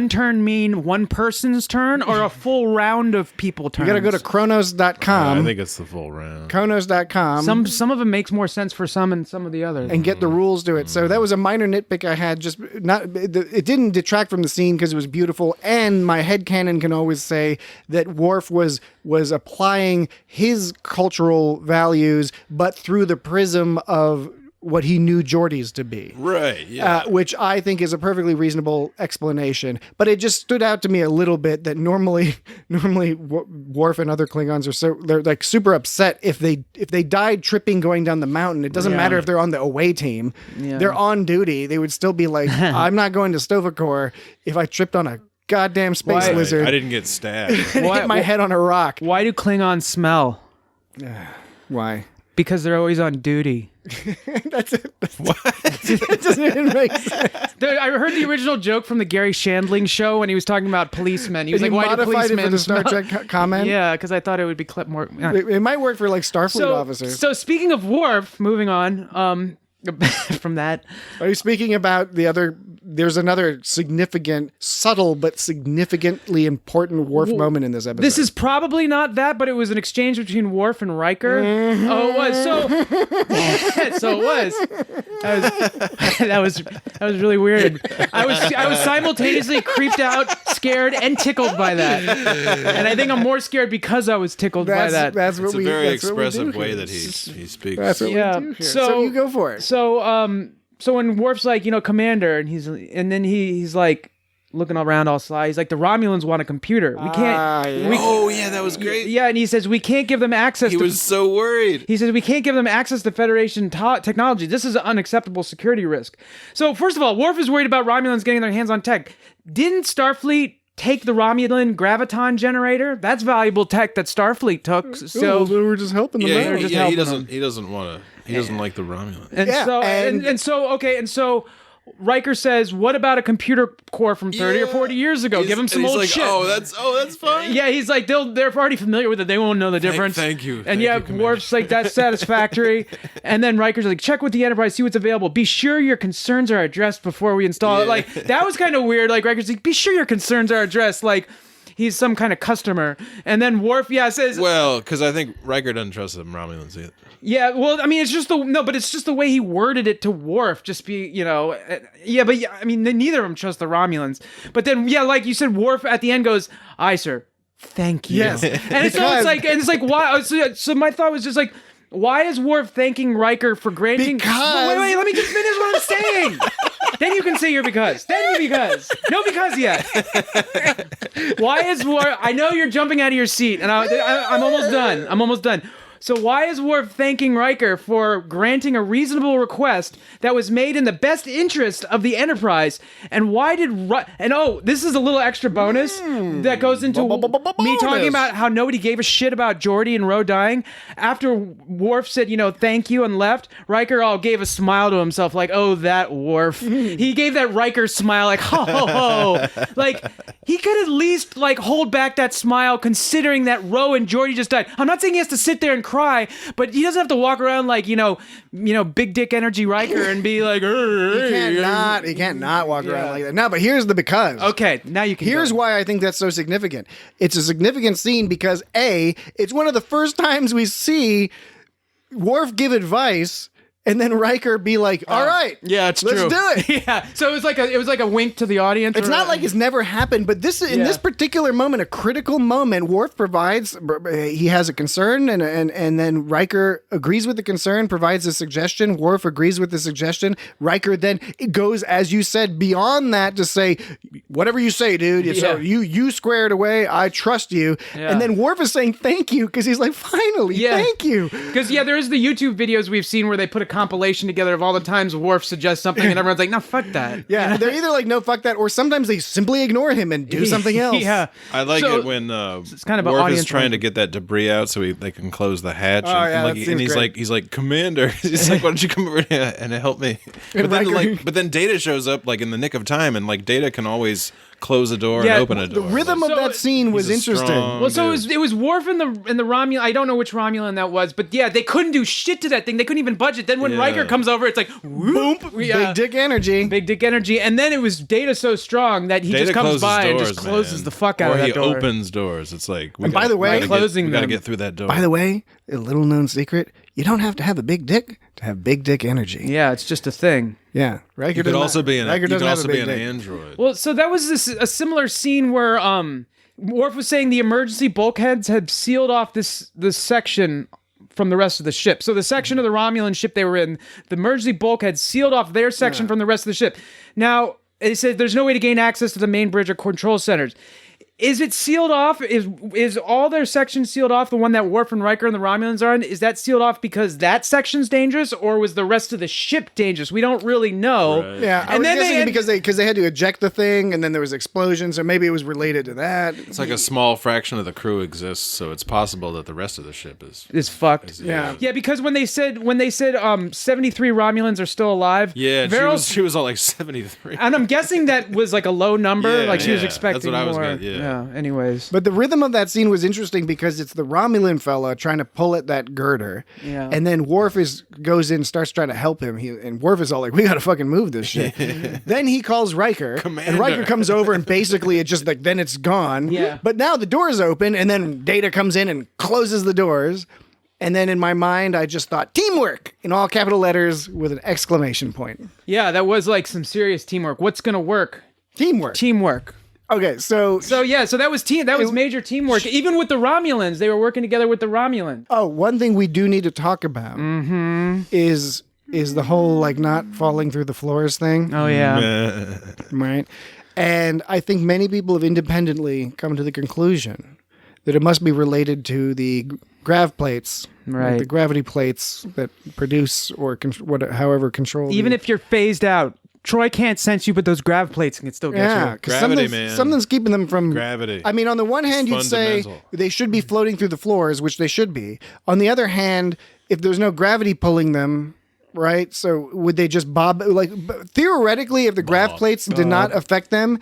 turn mean one person's turn or a full round of people turns? You got to go to Chronos.com. I think it's the full round. Chronos.com. Some of them makes more sense for some and some of the others. And get the rules to it. So that was a minor nitpick I had. It didn't detract from the scene because it was beautiful, and my headcanon can always say that Worf was applying his cultural values, but through the prism of what he knew Geordi's to be. Right, yeah. Which I think is a perfectly reasonable explanation. But it just stood out to me a little bit that normally Worf and other Klingons they're like super upset if they died tripping going down the mountain. It doesn't matter if they're on the away team. Yeah. They're on duty. They would still be like, I'm not going to Stovacor if I tripped on a goddamn space lizard. I didn't get stabbed. Hit my head on a rock. Why do Klingons smell? Why? Because they're always on duty. That's it. That doesn't even make sense. I heard the original joke from the Gary Shandling show when he was talking about policemen. He was like, "Why do policemen?" It for the Star Trek comment. Yeah, because I thought it would be more. It might work for like Starfleet officers. So speaking of Worf, moving on from that, are you speaking about the other? There's another significant, subtle but significantly important Worf moment in this episode. This is probably not that, but it was an exchange between Worf and Riker. Mm-hmm. Oh, it was. So it was. That was really weird. I was simultaneously creeped out, scared, and tickled by that. And I think I'm more scared because I was tickled by that. That's a very expressive way that he speaks. That's what we do here. So you go for it. So when Worf's like, Commander, and then he's like looking around all sly. He's like, the Romulans want a computer. We can't. That was great. Yeah, and he says we can't give them access. He was so worried. He says we can't give them access to Federation technology. This is an unacceptable security risk. So first of all, Worf is worried about Romulans getting their hands on tech. Didn't Starfleet take the Romulan graviton generator. That's valuable tech that Starfleet took. So we're just helping them. Yeah, out. he doesn't want to. He doesn't like the Romulans. And so Riker says, "What about a computer core from 30 or 40 years ago? Give him some old shit." Oh, that's fine. Yeah, he's like, they're already familiar with it. They won't know the difference. Thank you. And Worf's like, that's satisfactory. And then Riker's like, check with the Enterprise, see what's available. Be sure your concerns are addressed before we install it. Like, that was kind of weird. Like, Riker's like, be sure your concerns are addressed. Like, he's some kind of customer. And then Worf, says... Well, because I think Riker doesn't trust the Romulans either. Yeah, well, I mean, it's just the way he worded it to Worf. Just be, I mean, neither of them trust the Romulans. But then, like you said, Worf at the end goes, "Aye, sir, thank you." Yes, and it's like, why? So my thought was just like, why is Worf thanking Riker for granting? Because wait, let me just finish what I'm saying. Then you can say your because. Then you because. No because yet. Why is Worf? I know you're jumping out of your seat, and I'm almost done. So why is Worf thanking Riker for granting a reasonable request that was made in the best interest of the Enterprise? And why did this is a little extra bonus that goes into me talking about how nobody gave a shit about Geordi and Ro dying. After Worf said, thank you and left, Riker gave a smile to himself like, oh, that Worf. He gave that Riker smile like, ho, ho, ho. Like, he could at least hold back that smile considering that Ro and Geordi just died. I'm not saying he has to sit there and cry, but he doesn't have to walk around like big dick energy Riker and be like, he can't not walk around like that. No, but here's the because. Okay, now you can. Here's why I think that's so significant. It's a significant scene because it's one of the first times we see Worf give advice. And then Riker be like, all right, it's let's true. do it. Yeah. So it was like a wink to the audience. It's not like it's never happened, but in this particular moment, a critical moment, Worf provides, he has a concern and then Riker agrees with the concern, provides a suggestion. Worf agrees with the suggestion. Riker then goes, as you said, beyond that to say, whatever you say, dude. So you squared away. I trust you. Yeah. And then Worf is saying thank you because he's like, finally, thank you. Because there is the YouTube videos we've seen where they put a compilation together of all the times Worf suggests something and everyone's like, no, fuck that. Yeah, they're either like, no, fuck that, or sometimes they simply ignore him and do something else. Yeah. I like it when it's kind of Worf is trying to get that debris out so they can close the hatch. He's like, Commander, he's like, why don't you come over here and help me? But then Data shows up in the nick of time, and Data can always close a door and open a door. The rhythm of that scene was interesting. Well, so it was Worf and the Romulan. I don't know which Romulan that was, but they couldn't do shit to that thing. They couldn't even budget. Then when Riker comes over, it's like boom, big dick energy, and then it was Data so strong that he just comes by and just closes the fuck out of that door. Or he opens doors. It's like, by the way, we gotta get through that door. By the way, a little known secret: you don't have to have a big dick to have big dick energy. Yeah, it's just a thing. Yeah, Riker you could also be an dick. android. Well, so that was a similar scene where Worf was saying the emergency bulkheads had sealed off this section from the rest of the ship. So the section of the Romulan ship they were in, the emergency bulkhead sealed off their section from the rest of the ship. Now, it said there's no way to gain access to the main bridge or control centers. Is it sealed off? Is all their sections sealed off? The one that Worf and Riker and the Romulans are in? Is that sealed off because that section's dangerous, or was the rest of the ship dangerous? We don't really know. Right. Yeah, I was guessing because they had to eject the thing, and then there was explosions, or maybe it was related to that. It's like a small fraction of the crew exists, so it's possible that the rest of the ship is fucked. Yeah, because when they said 73 Romulans are still alive. Yeah, she was all like 73, and I'm guessing that was like a low number. She was expecting that's what more. I was anyways. But the rhythm of that scene was interesting because it's the Romulan fella trying to pull at that girder. Yeah. And then Worf goes in, starts trying to help him. And Worf is all like, we got to fucking move this shit. Then he calls Riker. Commander. And Riker comes over and basically it just then it's gone. Yeah. But now the door's open and then Data comes in and closes the doors. And then in my mind, I just thought, teamwork, in all capital letters with an exclamation point. Yeah, that was like some serious teamwork. What's going to work? Teamwork. Okay, so that was major teamwork. Even with the Romulans, they were working together with the Romulans. Oh, one thing we do need to talk about is the whole not falling through the floors thing. Oh yeah, right. And I think many people have independently come to the conclusion that it must be related to the grav plates, right? The gravity plates that produce or however control. Even if you're phased out. Troy can't sense you, but those grav plates can still get Yeah, you. because Gravity, man. something's keeping them from Gravity. I mean, on the one hand, you'd say fundamental. they should be floating through the floors, which they should be. On the other hand, if there's no gravity pulling them, right? So would they just bob? Like theoretically, if the grav plates did not affect them,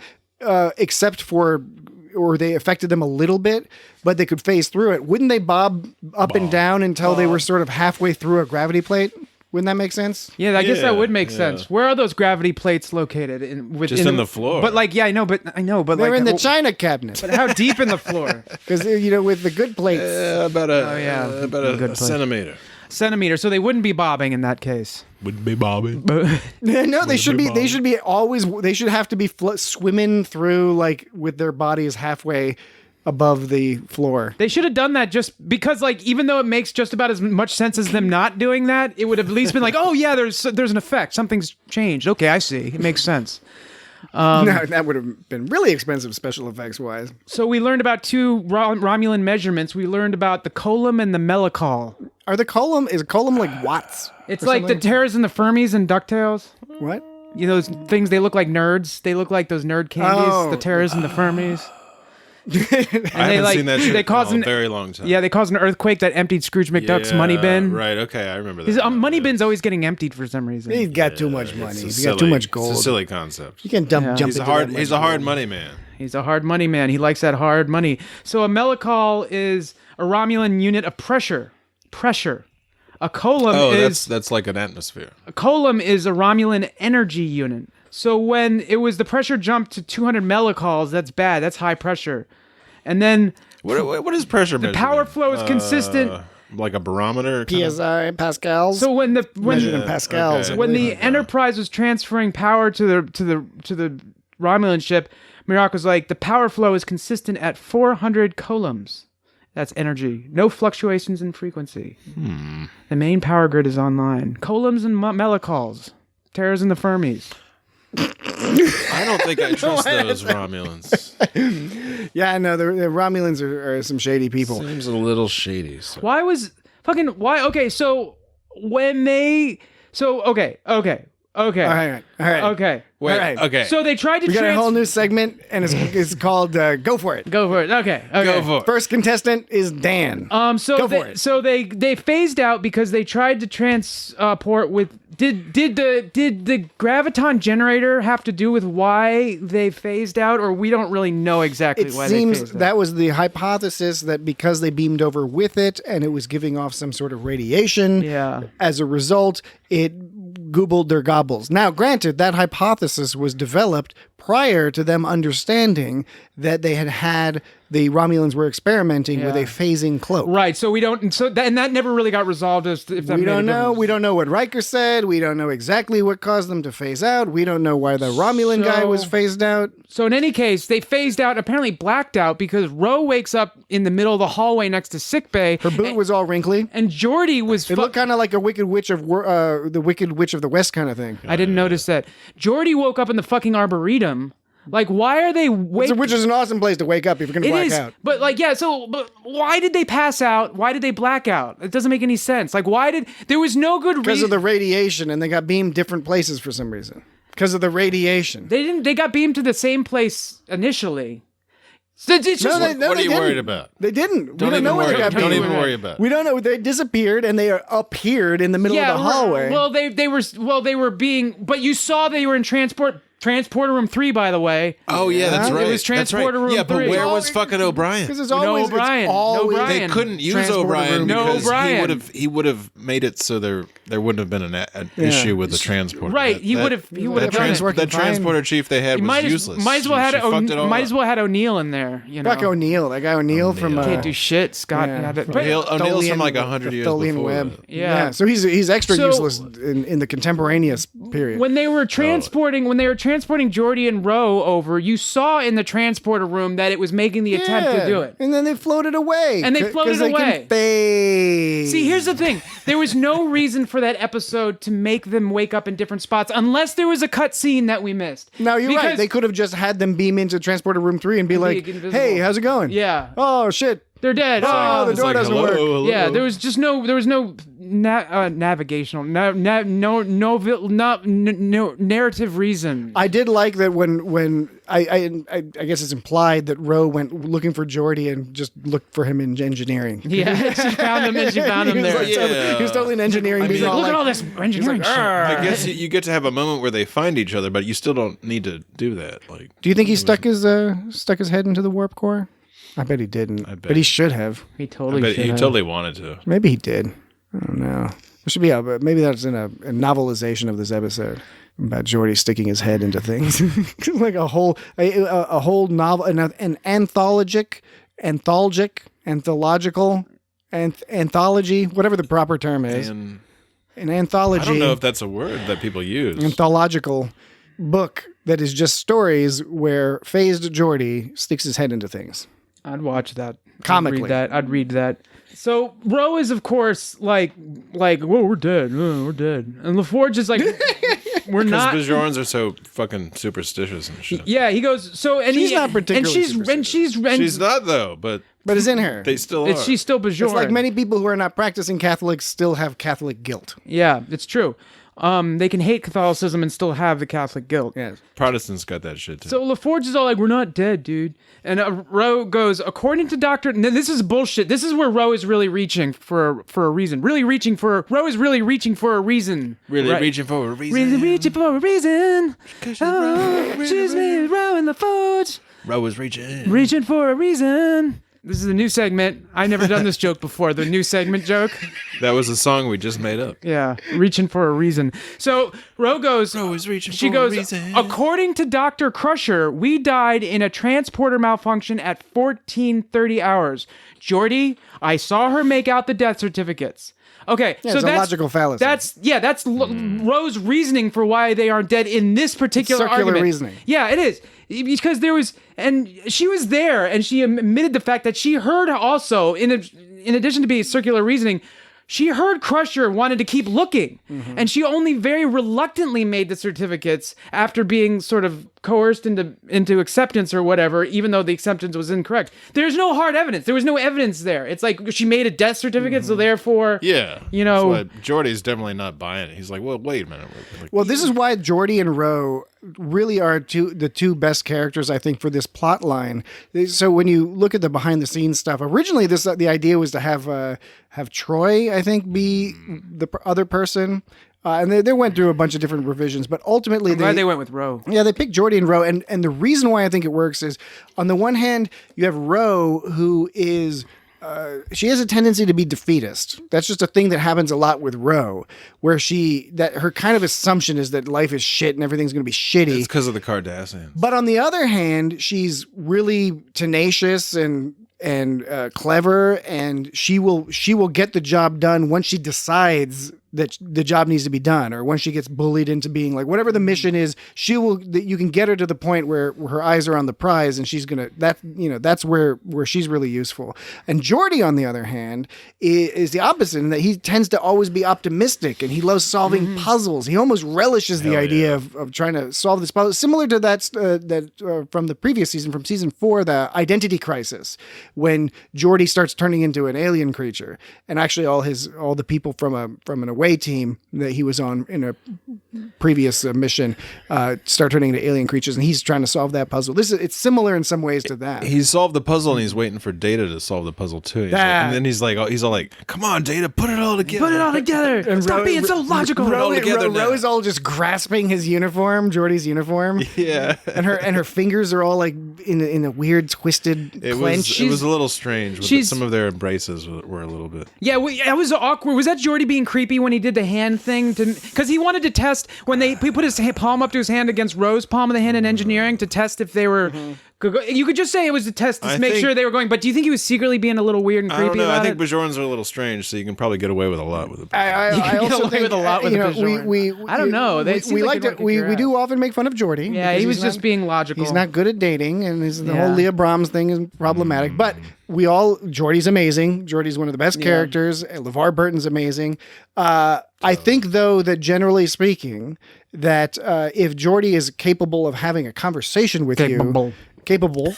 except for, or they affected them a little bit, but they could phase through it, wouldn't they bob up and down until they were sort of halfway through a gravity plate? Wouldn't that make sense? Yeah, I guess Yeah, that would make yeah. sense. Where are those gravity plates located? Just in the floor. But like, yeah, I know, but They're like, in the China cabinet. But how deep in the floor? Because, with the good plates. About a Good place. centimeter. Centimeter. So they wouldn't be bobbing in that case. Would be bobbing. No, they should be. bobbing. They should be always. They should have to be swimming through, like, with their bodies halfway above the floor. They should have done that just because, like, even though it makes just about as much sense as them not doing that, it would have at least been like, oh yeah, there's an effect. Something's changed. Okay, I see. It makes sense. No, that would have been really expensive special effects wise. So we learned about two Romulan measurements. We learned about the column and the mellical. Is a column like watts? It's or like the something? Terras and the Fermis and DuckTales. What? You know those things? They look like nerds. They look like those nerd candies. Oh. The Terras and the Fermis. I haven't seen that shit they caused in a very long time. Yeah, they caused an earthquake that emptied Scrooge McDuck's money bin. Right, okay, I remember that. His money bin's always getting emptied for some reason. He's got too much money. It's a He's got too silly- much gold. It's a silly concept. You can't jump He's into a hard. that He's much a hard gold. money man. He's a hard money man. He likes that hard money. So a mellical is a Romulan unit of pressure. A column That's like an atmosphere. a Romulan energy unit. So when the pressure jumped to 200 mellicals, that's bad. That's high pressure. And then What is pressure measurement? power flow is consistent. Like a barometer. kind of? PSI, pascals. So when measured in pascals. okay. when the Enterprise was transferring power to the Romulan ship, Mirak was like, the power flow is consistent at 400 coulombs. That's energy. No fluctuations in frequency. The main power grid is online. Coulombs and mellicals. Terras and the Fermis. I don't think I trust those Romulans. Yeah, no, the Romulans are some shady people. Seems a little shady. So. Why? Okay, so when they. So, okay. All right. Okay. Wait, All right. okay. So they tried to We got a whole new segment, and it's called Go For It. Go for it. Okay. Go for it. First contestant is Dan. So Go for it. So they phased out because they tried to transport with. Did the graviton generator have to do with why they phased out, or we don't really know exactly It why they seems phased out? that was the hypothesis, that because they beamed over with it and it was giving off some sort of radiation, Yeah. as a result, it goobled their gobbles. Now, granted, that hypothesis was developed prior to them understanding that they had the Romulans were experimenting with a phasing cloak. Right. So we don't. And that never really got resolved. As to if that We made a don't know. difference. We don't know what Riker said. We don't know exactly what caused them to phase out. We don't know why the Romulan guy was phased out. So in any case, they phased out, apparently blacked out, because Ro wakes up in the middle of the hallway next to sickbay. Her boot was all wrinkly. And Geordi was. It looked kind of like a Wicked Witch of the Wicked Witch of the West kind of thing. I didn't notice that. Geordi woke up in the fucking Arboretum. Like, why are they Which is an awesome place to wake up if you're going to It black is, out. but like, yeah. So, but why did they pass out? Why did they black out? It doesn't make any sense. Like, there was no good reason. Because of the radiation, and they got beamed different places for some reason. Because of the radiation. They got beamed to the same place initially. So it's just, What are you worried about? They didn't. Don't we don't know what they got Don't beamed. even worry about it. We don't know. They disappeared and they appeared in the middle of the hallway. Well, they were being, but you saw they were in transporter room 3, by the way. Oh yeah, that's right. It was transporter room Yeah, but 3. where was fucking O'Brien? Because it's No always O'Brien. It's always No They O'Brien. couldn't use Transporter O'Brien room. No because O'Brien. he would have made it so there wouldn't have been an issue with the transporter. Right, he would have that done it. working That transporter chief they had was useless. Might as well She fucked it all might up. as well had O'Neill in there. You know, Fuck O'Neill. That guy O'Neill from... can't do shit. Scott. yeah, had it. from But- O'Neill's from like Tholian- 100 the years Tholian before. Web. Yeah. So he's extra So- useless in the contemporaneous period. When they were transporting Geordi and Ro over, you saw in the transporter room that it was making the attempt to do it. And then they floated away. And they 'Cause floated they away. Can phase. See, here's the thing. There was no reason for that episode to make them wake up in different spots unless there was a cut scene that we missed. No, you're right. Because- They could have just had them beam into transporter room 3 and be like, invisible. "Hey, how's it going?" Yeah. Oh shit. They're dead. Oh, the door doesn't work. Hello. Yeah, there was navigational, no narrative reason. I did like that when I guess it's implied that Ro went looking for Geordi and just looked for him in engineering. Yeah, she found him and she found him there. He was totally in engineering. He's like, look at all this engineering shit. I guess you get to have a moment where they find each other, but you still don't need to do that. Like, do you think he stuck his head into the warp core? I bet he didn't. But he should have. He totally should have. Totally wanted to. Maybe he did. I don't know. There should be maybe that's in a novelization of this episode about Geordi sticking his head into things, like a whole novel, an anthological, anthology, whatever the proper term is. An anthology. I don't know if that's a word that people use. Anthological book that is just stories where phased Geordi sticks his head into things. I'd watch that. Comically. I'd read that. So Ro is, of course, like, whoa, we're dead. We're dead. And LaForge is like, we're not. Because Bajorans are so fucking superstitious and shit. Yeah, he goes, so, and she's not particularly She's not, though, but it's in her. They still are. She's still Bajoran. It's like many people who are not practicing Catholics still have Catholic guilt. Yeah, it's true. They can hate Catholicism and still have the Catholic guilt. Yes. Protestants got that shit too. So LaForge is all like, we're not dead, dude. And Ro goes, according to Dr. This is bullshit. This is where Ro is really reaching for a reason. Ro is really reaching for a reason. Really reaching for a reason. Really reaching for a reason. Oh, choose me, Ro and LaForge. Ro is reaching. Reaching for a reason. This is a new segment. I've never done this joke before. The new segment joke. That was a song we just made up. Yeah, reaching for a reason. So Ro goes. Ro is reaching she for goes, a reason. According to Dr. Crusher, we died in a transporter malfunction at 14:30 hours. Geordi, I saw her make out the death certificates. Okay, yeah, so it's that's a logical fallacy. That's Ro's reasoning for why they aren't dead in this particular argument. Reasoning. Yeah, it is. Because there was, and she was there, and she admitted the fact that she heard also, in addition to being circular reasoning, she heard Crusher wanted to keep looking, and she only very reluctantly made the certificates after being sort of coerced into acceptance or whatever, even though the acceptance was incorrect. There's no hard evidence. There was no evidence there. It's like she made a death certificate, so therefore, you know, that's why Geordi's definitely not buying it. He's like, well, wait a minute. Well, this is why Geordi and Ro really are the two best characters, I think, for this plot line. So when you look at the behind the scenes stuff, originally the idea was to have Troy, I think, be the other person. And they went through a bunch of different revisions, but ultimately they went with Ro. Yeah, they picked Geordi and Ro, and the reason why I think it works is, on the one hand, you have Ro, who is she has a tendency to be defeatist. That's just a thing that happens a lot with Ro, where her kind of assumption is that life is shit and everything's going to be shitty. It's because of the Cardassians. But on the other hand, she's really tenacious and clever, and she will get the job done once she decides that the job needs to be done, or when she gets bullied into being like, whatever the mission is, you can get her to the point where her eyes are on the prize, and that's where she's really useful. And Geordi, on the other hand, is the opposite, in that he tends to always be optimistic, and he loves solving puzzles. He almost relishes the idea of trying to solve this puzzle, similar to that from the previous season, from season 4, the identity crisis, when Geordi starts turning into an alien creature, and actually all the people from an away team that he was on in a previous mission start turning into alien creatures, and he's trying to solve that puzzle. It's similar in some ways to that. He solved the puzzle, and he's waiting for Data to solve the puzzle too. And then he's all like, "Come on, Data, put it all together. Put it all together. And stop being so logical. Ro's all just grasping his uniform, Geordi's uniform. Yeah, and her fingers are all like in a weird twisted clench. It was a little strange. Some of their embraces were a little bit. Yeah, it was awkward. Was that Geordi being creepy when he did the hand thing? Because he wanted to test when he put his palm up to his hand against Ro's palm of the hand in engineering to test if they were. You could just say it was a test to make sure they were going. But do you think he was secretly being a little weird and creepy? I don't know. About I think Bajorans are a little strange, so you can probably get away with a lot with it. I also think with a lot with Bajoran. I don't know. We do often make fun of Geordi. Yeah, he was just being logical. He's not good at dating, and the whole Leah Brahms thing is problematic. But Geordi's amazing. Geordi's one of the best characters. LeVar Burton's amazing. I think, though, that generally speaking, that if Geordi is capable of having a conversation with you, capable,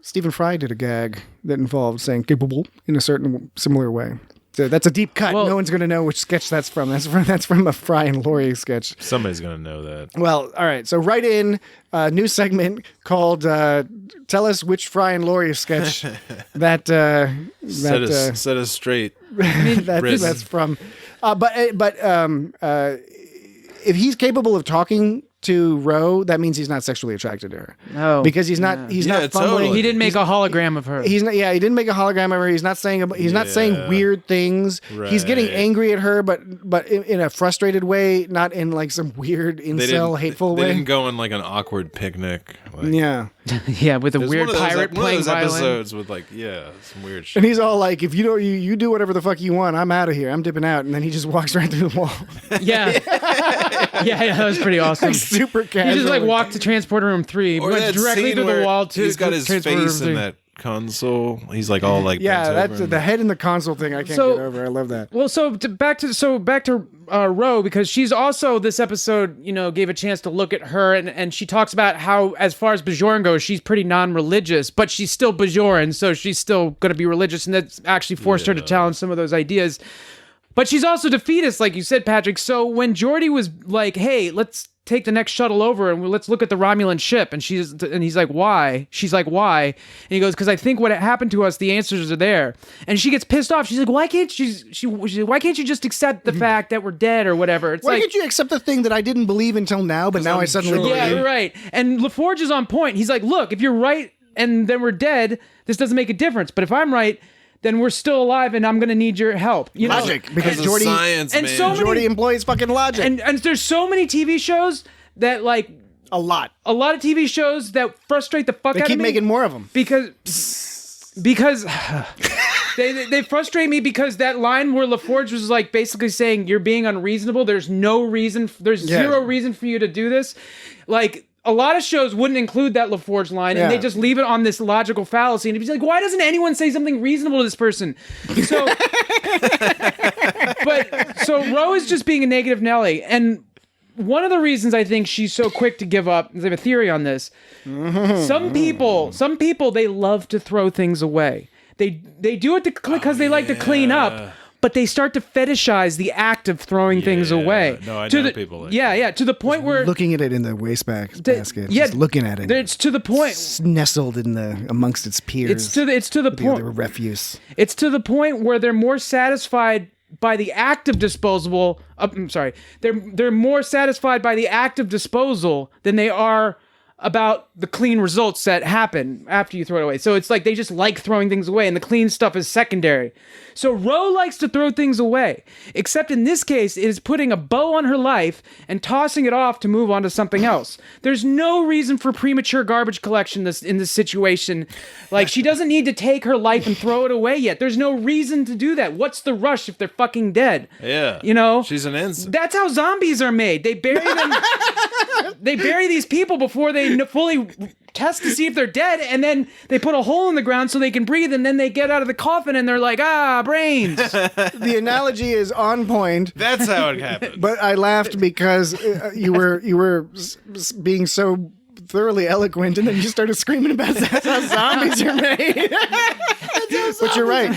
Stephen Fry did a gag that involved saying capable in a certain similar way. So that's a deep cut. Well, no one's going to know which sketch that's from. That's from a Fry and Laurie sketch. Somebody's gonna know that. Well, all right. So write in a new segment called "Tell Us Which Fry and Laurie sketch that Set us straight. that's from." But if he's capable of talking to Ro, that means he's not sexually attracted to her. No, because he's not. He's not fumbling. Totally. He didn't make a hologram of her. He's not. Yeah, he didn't make a hologram of her. He's not saying. He's not saying weird things. Right. He's getting angry at her, but in a frustrated way, not in like some weird incel hateful way. They didn't go on like an awkward picnic. Like, yeah. Yeah, with a weird pirate playing one of those violin. episodes with like some weird shit. And he's all like, "If you don't, you do whatever the fuck you want. I'm out of here. I'm dipping out." And then he just walks right through the wall. Yeah. Yeah, that was pretty awesome. Like, super casual. He just like walked to transporter room 3, Or went that directly scene to the where wall. To he's got his transporter face room in 3. that console. He's like all like Yeah, bent that's over and- the head in the console thing. I can't get over. I love that. Well, back to Ro, because she's also, this episode, gave a chance to look at her, and she talks about how, as far as Bajoran goes, she's pretty non-religious, but she's still Bajoran, so she's still going to be religious, and that's actually forced her to challenge some of those ideas. But she's also defeatist, like you said, Patrick. So when Geordi was like, "Hey, let's take the next shuttle over and let's look at the Romulan ship," and he's like, "Why?" She's like, "Why?" And he goes, "Because I think what happened to us, the answers are there." And she gets pissed off. She's like, "Why can't why can't you just accept the fact that we're dead or whatever?" It's Why can't you accept the thing that I didn't believe until now, but now I suddenly believe? Yeah, right. And LaForge is on point. He's like, "Look, if you're right and then we're dead, this doesn't make a difference. But if I'm right, then we're still alive, and I'm going to need your help." Logic, because Geordi science, and man. so many, Geordi employs fucking logic. and there's so many TV shows that like a lot of TV shows that frustrate the fuck They out of me. keep making more of them because they frustrate me, because that line where LaForge was like basically saying you're being unreasonable. There's zero reason for you to do this. Like, a lot of shows wouldn't include that LaForge line, and they just leave it on this logical fallacy. And he's like, "Why doesn't anyone say something reasonable to this person?" So, so Ro is just being a negative Nelly, and one of the reasons I think she's so quick to give up, I have a theory on this. Some people, they love to throw things away. They do it because they like to clean up. But they start to fetishize the act of throwing things away. No, I know people like to the point where looking at it in the wastebasket, just looking at it. It's to the point nestled in amongst its peers. It's to the point. The other refuse. It's to the point where they're more satisfied by the act of disposal. They're more satisfied by the act of disposal than they are about the clean results that happen after you throw it away. So it's like they just like throwing things away, and the clean stuff is secondary. So Ro likes to throw things away, except in this case, it is putting a bow on her life and tossing it off to move on to something else. There's no reason for premature garbage collection in this situation. Like, she doesn't need to take her life and throw it away yet. There's no reason to do that. What's the rush if they're fucking dead? Yeah. She's an ensign. That's how zombies are made. They bury them. They bury these people before they fully test to see if they're dead, and then they put a hole in the ground so they can breathe, and then they get out of the coffin and they're like, brains. The analogy is on point. That's how it happens. But I laughed because you were being so thoroughly eloquent, and then you started screaming about that's how zombies are made.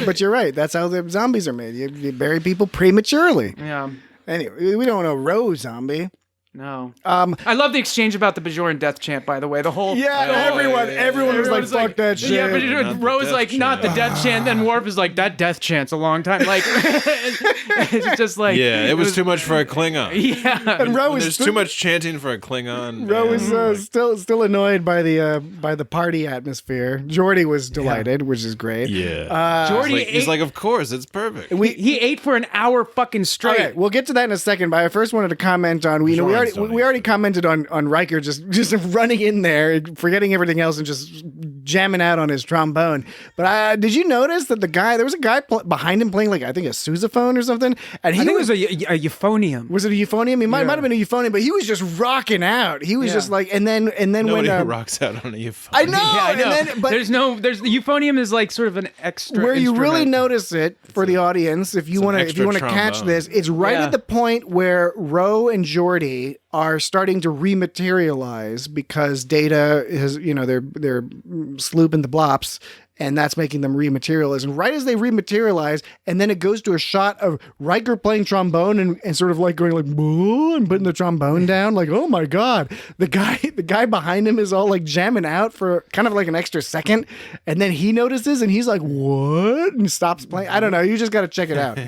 But you're right. That's how the zombies are made. You bury people prematurely. Yeah. Anyway, we don't know Ro zombie. No. I love the exchange about the Bajoran death chant, by the way. The whole everyone was like, "Fuck that shit." Yeah, but Ro's like, "Not the death chant." Then Worf is like, "That death chant's a long time." Like, it's just like, it was too much for a Klingon. Yeah, and Ro there's too much chanting for a Klingon. Ro is still annoyed by the party atmosphere. Geordi was delighted, which is great. Yeah, Geordi he's like, "Of course, it's perfect." He ate for an hour fucking straight. Okay, we'll get to that in a second. But I first wanted to comment on we already commented on Riker just running in there, forgetting everything else, and just jamming out on his trombone. But did you notice that there was a guy behind him playing, like, I think a sousaphone or something? And I think it was a euphonium. Was it a euphonium? It might have been a euphonium, but he was just rocking out. He was just like, and then nobody when rocks out on a euphonium. I know. Yeah, I know. And then, but there's the euphonium is like sort of an extra. Where you really instrument. notice it for the audience, if you want to catch this, it's right at the point where Ro and Geordi Geordi are starting to rematerialize because Data is, they're slooping the blops, and that's making them rematerialize. And right as they rematerialize, and then it goes to a shot of Riker playing trombone and sort of like going like, "Boo," and putting the trombone down. Like, oh my God. The guy behind him is all like jamming out for kind of like an extra second. And then he notices and he's like, "What?" And stops playing. I don't know. You just got to check it out.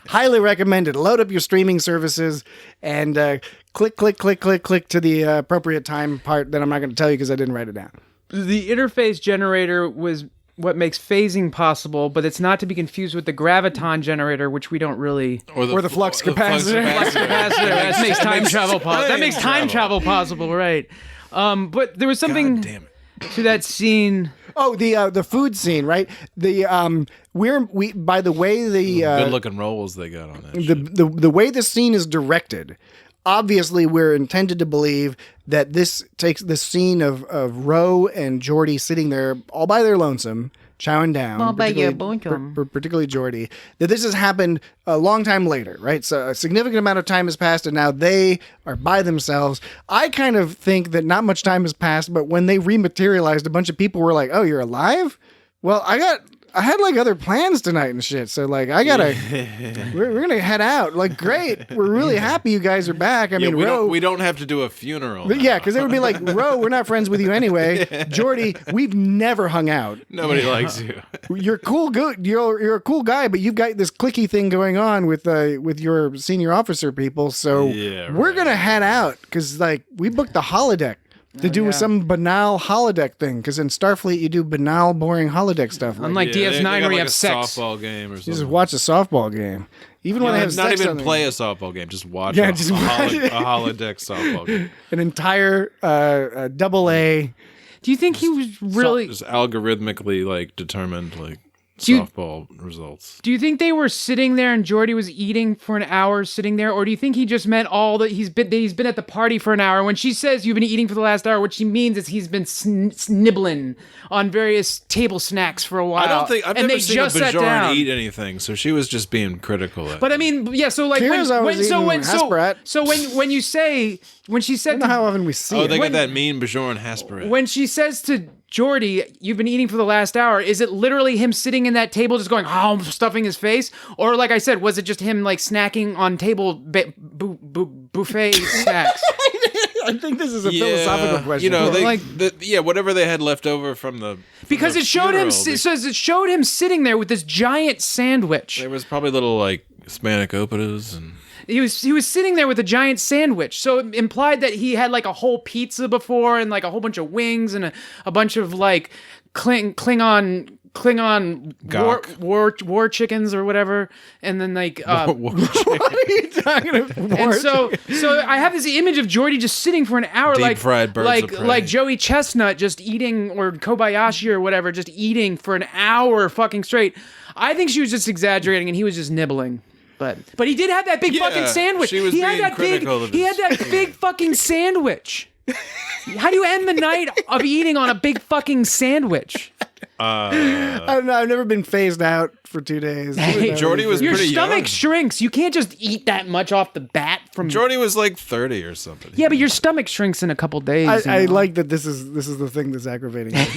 Highly recommended. Load up your streaming services and click to the appropriate time part that I'm not going to tell you because I didn't write it down. The interface generator was what makes phasing possible, but it's not to be confused with the graviton generator, which we don't really... Or the flux capacitor. Flux capacitor. That makes time travel possible. That makes time travel possible, right. But there was something to that scene... Oh, the food scene, right? The by the way the good looking rolls they got on that. The way the scene is directed, obviously we're intended to believe that this takes the scene of Ro and Geordi sitting there all by their lonesome, chowing down, particularly Geordi, that this has happened a long time later, right? So a significant amount of time has passed and now they are by themselves. I kind of think that not much time has passed, but when they rematerialized, a bunch of people were like, "Oh, you're alive? Well, I had like other plans tonight and shit. So like, I gotta, we're going to head out. Like, great. We're really happy you guys are back. I mean, Ro, we don't have to do a funeral. Yeah. Cause they would be like, "Ro, we're not friends with you anyway. Geordi, we've never hung out. Nobody likes you. You're cool. Good. You're a cool guy, but you've got this clicky thing going on with your senior officer people. So we're going to head out. Cause like we booked the holodeck. To do some banal holodeck thing, because in Starfleet you do banal, boring holodeck stuff. Unlike DS9 where you have sex. Softball game or something. You just watch a softball game. Even when they have not sex even play a softball game, just watch a holodeck softball game. An entire double A. Do you think he was really just algorithmically like determined like softball results? Do you think they were sitting there and Geordi was eating for an hour sitting there, or do you think he just meant all that he's been at the party for an hour? When she says you've been eating for the last hour, what she means is he's been nibbling on various table snacks for a while. I don't think I've never seen a Bajoran eat anything, so she was just being critical. But I mean, yeah. So like when you say when she said, I don't know how often we see it. They got that mean Bajoran Hasperat. When she says to Geordi, "You've been eating for the last hour," is it literally him sitting in that table just going, "Oh," stuffing his face? Or like I said, was it just him like snacking on table buffet snacks? I think this is a philosophical question. Whatever they had left over from the because it showed him. It says it showed him sitting there with this giant sandwich. There was probably little like Hispanic operas and. He was sitting there with a giant sandwich, so it implied that he had like a whole pizza before and like a whole bunch of wings and a bunch of like Klingon war chickens or whatever, and then like what are you talking about? And so I have this image of Geordi just sitting for an hour, deep fried birds of prey. like Joey Chestnut just eating, or Kobayashi or whatever, just eating for an hour fucking straight. I think she was just exaggerating and he was just nibbling. But he did have that big fucking sandwich. She was he being had that critical big. He had that big fucking sandwich. How do you end the night of eating on a big fucking sandwich? I don't know. I've never been phased out for 2 days. Geordi was your pretty young. stomach shrinks. You can't just eat that much off the bat. From Geordi was like 30 or something. Yeah, but your stomach shrinks in a couple days. I like that this is the thing that's aggravating me.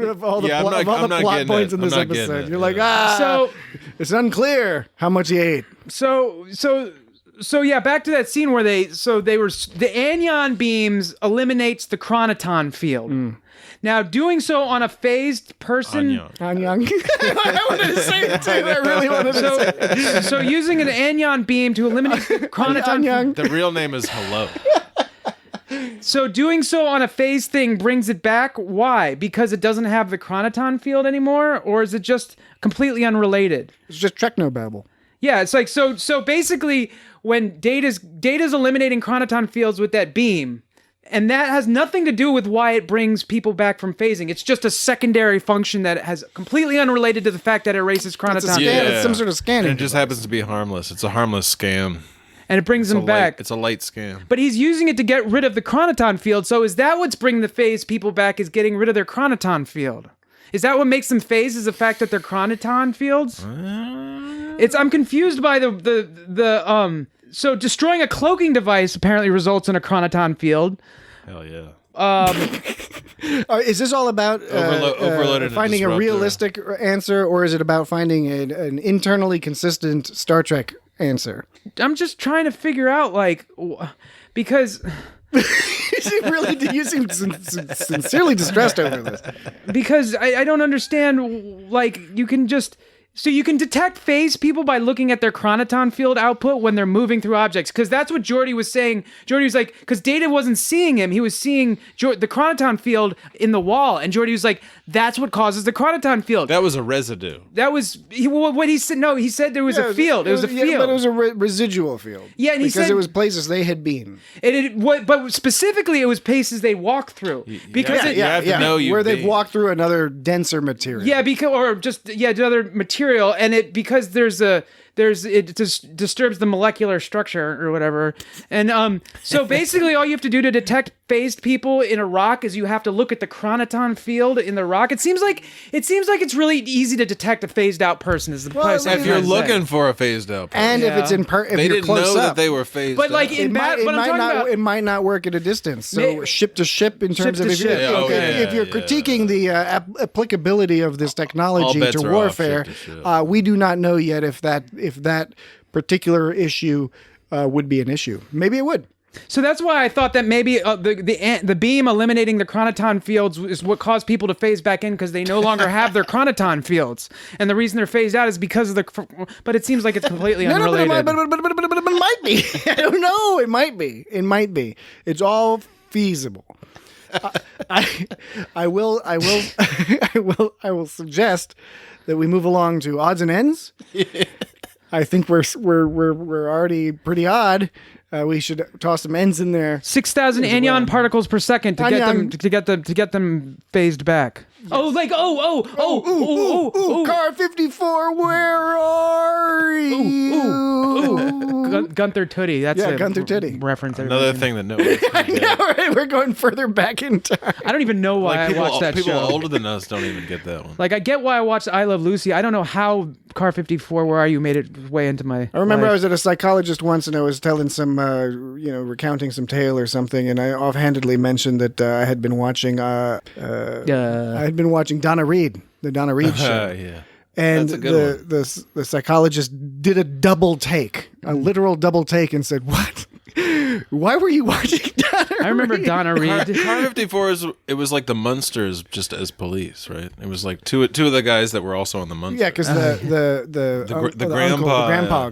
Of all the plot points in this episode, you're like, so it's unclear how much he ate. So yeah, back to that scene where the anion beams eliminates the chronoton field. Now, doing so on a phased person... Anion. I wanted to say it too. I really wanted to say it. So using an anion beam to eliminate the chronoton... The real name is Hello. So doing so on a phase thing brings it back. Why? Because it doesn't have the chronoton field anymore? Or is it just completely unrelated? It's just technobabble. Yeah, it's like... So basically, when Data's eliminating chronoton fields with that beam... And that has nothing to do with why it brings people back from phasing. It's just a secondary function that has completely unrelated to the fact that it erases chronoton. It's some sort of scanning. And it just happens to be harmless. It's a harmless scam. And it brings them back. It's a light scam. But he's using it to get rid of the chronoton field. So is that what's bringing the phase people back, is getting rid of their chronoton field? Is that what makes them phase, is the fact that they're chronoton fields? I'm confused by the So destroying a cloaking device apparently results in a chronoton field. Hell yeah. Is this all about overloaded finding a realistic answer, or is it about finding an internally consistent Star Trek answer? I'm just trying to figure out, like, because... You seem sincerely distressed over this. Because I don't understand, like, you can just... So you can detect phase people by looking at their chronoton field output when they're moving through objects, because that's what Geordi was saying. Geordi was like, because Data wasn't seeing him, he was seeing the chronoton field in the wall, and Geordi was like, that's what causes the chronoton field. That was a residue. That was what he said. No, he said there was a field. It was a field. Yeah, but it was a residual field. Yeah, and he said because it was places they had been. But specifically, it was places they walked through. Because you have to know where they've walked through another denser material. Yeah, another material, and it just disturbs the molecular structure or whatever. And so basically, all you have to do to detect phased people in a rock is you have to look at the chronoton field in the rock. It seems like it's really easy to detect a phased out person. If you're looking for a phased out person, and if it's if they you're didn't close know up. that they were phased. But like out. it might not work at a distance. So ship to ship in terms of if you're critiquing the applicability of this technology to warfare, we do not know yet if that particular issue would be an issue. Maybe it would. So that's why I thought that maybe the beam eliminating the chronoton fields is what caused people to phase back in, because they no longer have their chronoton fields, and the reason they're phased out is because of the. But it seems like it's completely unrelated. But it might be. I don't know. It might be. It might be. It's all feasible. I will suggest that we move along to odds and ends. I think we're already pretty odd. We should toss some ends in there. 6,000 anion particles per second to get them phased back. Yes. Car 54, where are you? Gunther Tootie. That's Gunther Tootie reference. Another thing that no one I know, right? We're going further back in time. I don't even know why I watched that people show. People older than us don't even get that one. Like, I get why I watched I Love Lucy. I don't know how Car 54, Where Are You made it way into my I remember life. I was at a psychologist once, and I was telling some, recounting some tale or something, and I offhandedly mentioned that I had been watching Donna Reed, the Donna Reed show. Yeah. And That's a good one. the psychologist did a double take, a literal double take, and said, "What? Why were you watching Donna Reed?" I remember Donna Reed. Car 54 it was like the Munsters just as police, right? It was like two of the guys that were also on the Munsters. Yeah, because the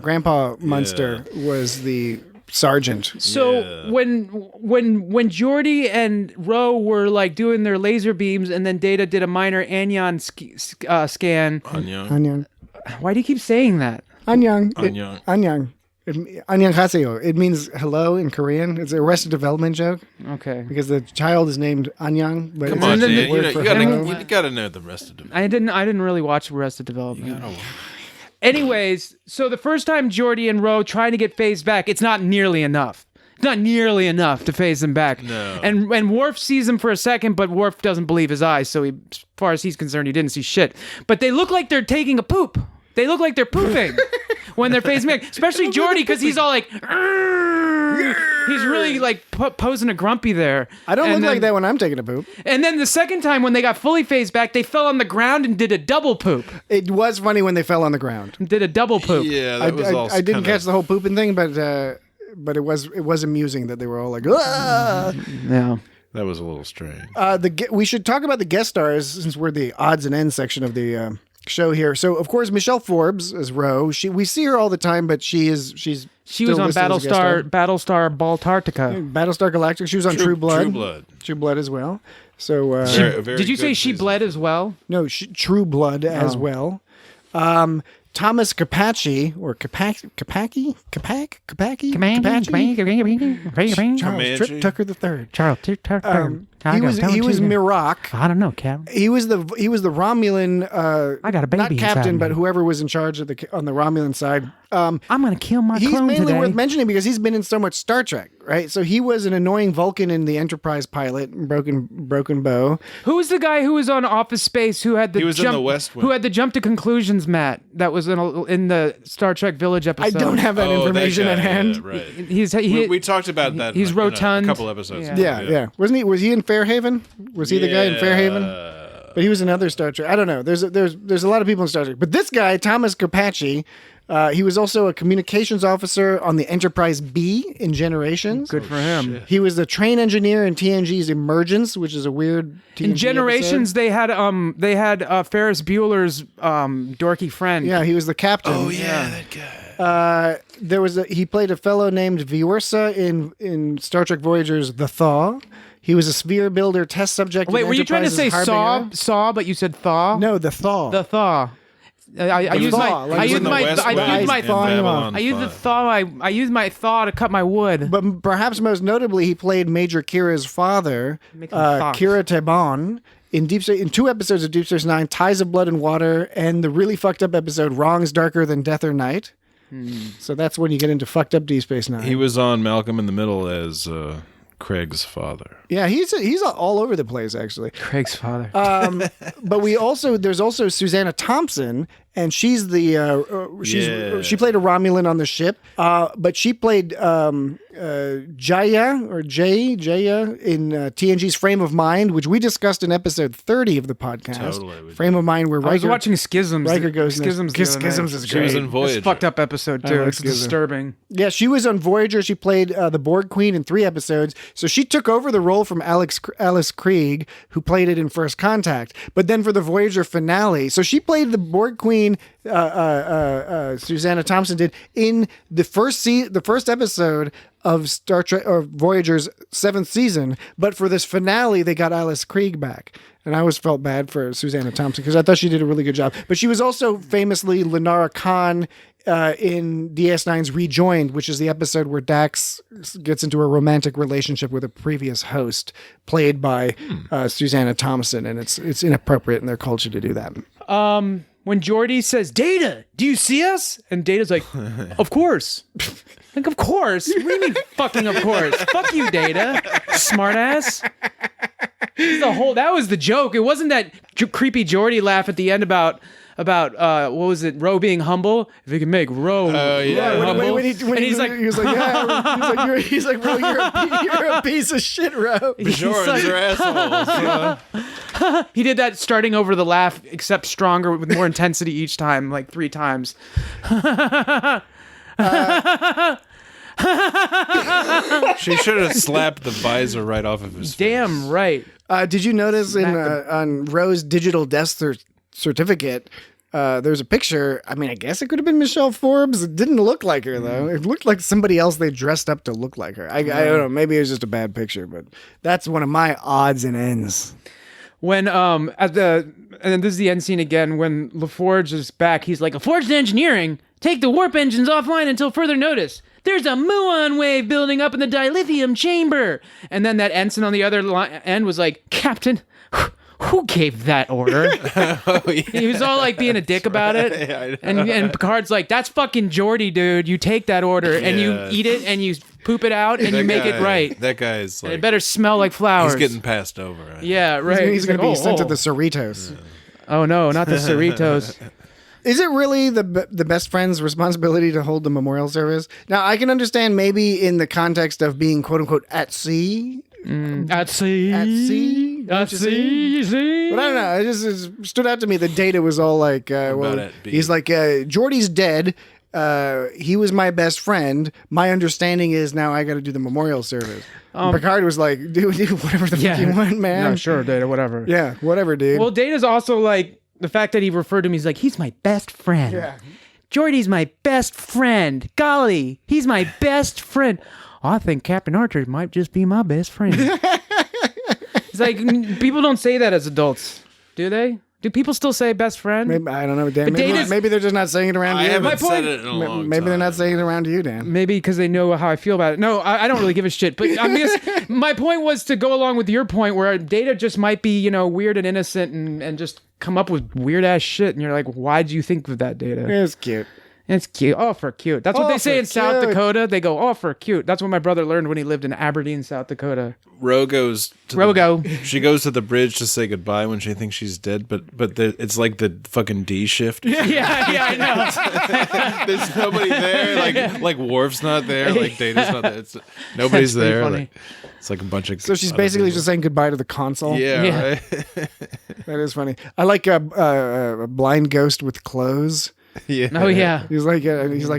grandpa Munster was the sergeant. So when Geordi and Ro were like doing their laser beams, and then Data did a minor anion scan. Anyang. Why do you keep saying that? Anyang. Anyang. Anyang. Annyeonghaseyo. It means hello in Korean. It's a Arrested Development joke. Okay. Because the child is named Anyang. But Come it's on, a Dan. word for You hello. gotta know the rest of them. I didn't really watch Arrested Development. Anyways, so the first time Geordi and Ro trying to get phased back, it's not nearly enough. It's not nearly enough to phase them back. No. And Worf sees them for a second, but Worf doesn't believe his eyes, so as far as he's concerned, he didn't see shit. But they look like they're taking a poop. They look like they're pooping when they're phasing back. Especially Geordi, because he's all like... He's really like posing a grumpy there. I don't look like that when I'm taking a poop. And then the second time when they got fully phased back, they fell on the ground and did a double poop. It was funny when they fell on the ground. Did a double poop. Yeah, that was all. I didn't catch the whole pooping thing, but it was amusing that they were all like, "Ah!" Yeah. That was a little strange. We should talk about the guest stars since we're the odds and ends section of the show here. So of course Michelle Forbes as Ro. We see her all the time, but she was on Battlestar Baltartica. Battlestar Galactica. She was on True Blood. True Blood as well. So did you say she bled as well? No, True Blood as well. Thomas Capacci or Capacci? Charles Tucker III. Charles Tucker. He was Mirak. I don't know, Cap. He was the Romulan. I got a baby not captain, inside but me. whoever was in charge on the Romulan side. I'm gonna kill my He's clone mainly today. worth mentioning because he's been in so much Star Trek, right? So he was an annoying Vulcan in the Enterprise pilot, Broken Bow. Who was the guy who was on Office Space who had the He was in jump, the West Wing. who had the jump to conclusions, Matt? That was in the Star Trek Village I episode. don't have that information at hand. Yeah, right. We talked about that. he's in a rotund. couple episodes. Yeah. ago, Yeah. Wasn't he? Was he in Fairhaven? Was he the guy in Fairhaven? But he was in other Star Trek. I don't know. There's a lot of people in Star Trek. But this guy, Thomas Carpacci, he was also a communications officer on the Enterprise B in Generations. Good for him. shit. He was the train engineer in TNG's Emergence, which is a weird TNG In Generations, episode. they had Ferris Bueller's dorky friend. Yeah, he was the captain. Oh yeah, that guy. He played a fellow named Viorsa in Star Trek Voyager's The Thaw. He was a sphere builder test subject. Wait, in were you trying to say Enterprise's saw, but you said thaw? No, The Thaw. The thaw. I used thaw, like my it's I in used the my West I Wing used my in thawing him Babylon I used the 5. thaw. I used my thaw to cut my wood. But perhaps most notably, he played Major Kira's father, Make him fuck. Kira Teban, in 2 episodes of Deep Space Nine, Ties of Blood and Water, and the really fucked up episode Wrongs Darker Than Death or Night. So that's when you get into fucked up Deep Space Nine. He was on Malcolm in the Middle as Craig's father. Yeah, he's all over the place actually. Craig's father. But there's also Susanna Thompson, and she's she played a Romulan on the ship, but she played Jaya in TNG's Frame of Mind, which we discussed in episode 30 of the podcast. Totally. Frame of Mind, where I was Riker watching Schisms. Riker goes Schisms. the other night. Schisms is She great. was in It's a Voyager. fucked up episode too. like It's Schism. disturbing. Yeah, she was on Voyager. She played the Borg Queen in 3 episodes. So she took over the role from Alice Krieg, who played it in First Contact. But then for the Voyager finale, so she played the Borg Queen. Susanna Thompson did in the first episode of Star Trek or Voyager's 7th season. But for this finale, they got Alice Krieg back. And I always felt bad for Susanna Thompson because I thought she did a really good job. But she was also famously Lenara Khan in DS9's Rejoined, which is the episode where Dax gets into a romantic relationship with a previous host, played by Susanna Thompson. And it's inappropriate in their culture to do that. When Geordi says, "Data, do you see us?" and Data's like, "Of course." Like, of course. What do you mean, fucking of course? Fuck you, Data. Smartass. That was the joke. It wasn't that creepy Geordi laugh at the end about what was it? Ro being humble. If he can make Ro humble. When he was like, yeah, he's like, bro, you're a piece of shit, Ro. Bajorans are assholes. He did that starting over the laugh, except stronger with more intensity each time, like 3 times. She should have slapped the visor right off of his face. Damn right. Did you notice on Ro's digital death certificate, there's a picture. I mean, I guess it could have been Michelle Forbes. It didn't look like her, though. It looked like somebody else they dressed up to look like her. I don't know. Maybe it was just a bad picture, but that's one of my odds and ends. When and this is the end scene again, when LaForge is back, he's like, "LaForge Engineering, take the warp engines offline until further notice. There's a muon wave building up in the dilithium chamber." And then that ensign on the other end was like, "Captain, who gave that order?" He was all like being a dick about it. Yeah, and Picard's like, "That's fucking Geordi, dude. You take that order and you eat it and you poop it out and you make it right. That guy's like, And it better smell like flowers." he's getting passed over. Yeah, right. He's going to be like, sent to the Cerritos. Yeah. Oh no, not the Cerritos. Is it really the best friend's responsibility to hold the memorial service? Now, I can understand maybe in the context of being quote unquote at sea. At sea. At sea? At sea. But I don't know. It stood out to me. The Data was all like, he's like, Geordi's dead. He was my best friend. My understanding is now I got to do the memorial service. Picard was like, dude, whatever the fuck you want, man. Yeah, sure, Data, whatever. Yeah, whatever, dude. Well, Data's also like, the fact that he referred to me, he's like, he's my best friend. Yeah. Geordi's my best friend. Golly, he's my best friend. I think Captain Archer might just be my best friend. It's like, people don't say that as adults, do they? Do people still say best friend? Maybe, I don't know, Dan. Maybe they're just not saying it around I you. haven't said it in a long time. Maybe they're not saying it around you, Dan. Maybe because they know how I feel about it. No, I don't really give a shit. But I guess my point was to go along with your point where Data just might be, weird and innocent and just come up with weird ass shit. And you're like, why'd you think of that, Data? It's cute. It's cute. Oh, for cute. That's what Oh, they say for in South cute. Dakota. They go, oh, for cute. That's what my brother learned when he lived in Aberdeen, South Dakota. Ro goes to Rogo. She goes to the bridge to say goodbye when she thinks she's dead, but it's like the fucking D shift. Yeah, I know. There's nobody there. Like Worf's not there. Like Data's not there. Nobody's That's pretty there. funny. Like, it's like a bunch of. So she's other basically people. just saying goodbye to the console. Yeah. Right? That is funny. I like a blind ghost with clothes. Yeah. Oh, yeah. He's like,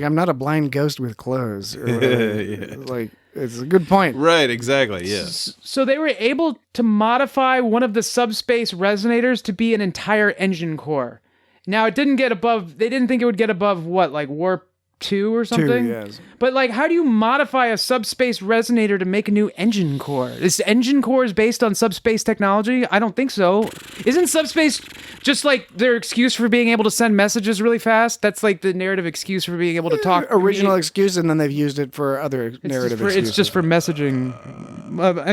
I'm not a blind ghost with clothes. Or whatever. Yeah. Like, it's a good point. Right. Exactly. Yeah. So they were able to modify one of the subspace resonators to be an entire engine core. Now, it didn't get above, they didn't think it would get above what, like warp 2 or something? 2, yes. But like, how do you modify a subspace resonator to make a new engine core? Is engine cores based on subspace technology? I don't think so. Isn't subspace just like their excuse for being able to send messages really fast? That's like the narrative excuse for being able to talk. Original excuse, and then they've used it for other narrative excuses. It's just for messaging.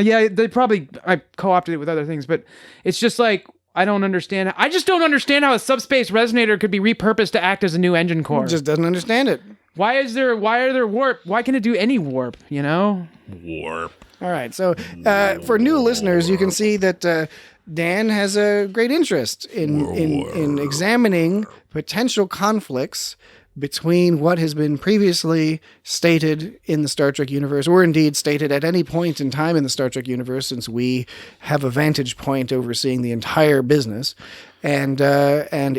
Yeah, they probably I co-opted it with other things, but it's just like, I don't understand. I just don't understand how a subspace resonator could be repurposed to act as a new engine core. Just doesn't understand it. Why are there warp? Why can it do any warp, you know? Warp. All right. So for new listeners, you can see that Dan has a great interest in examining potential conflicts between what has been previously stated in the Star Trek universe, or indeed stated at any point in time in the Star Trek universe, since we have a vantage point overseeing the entire business. And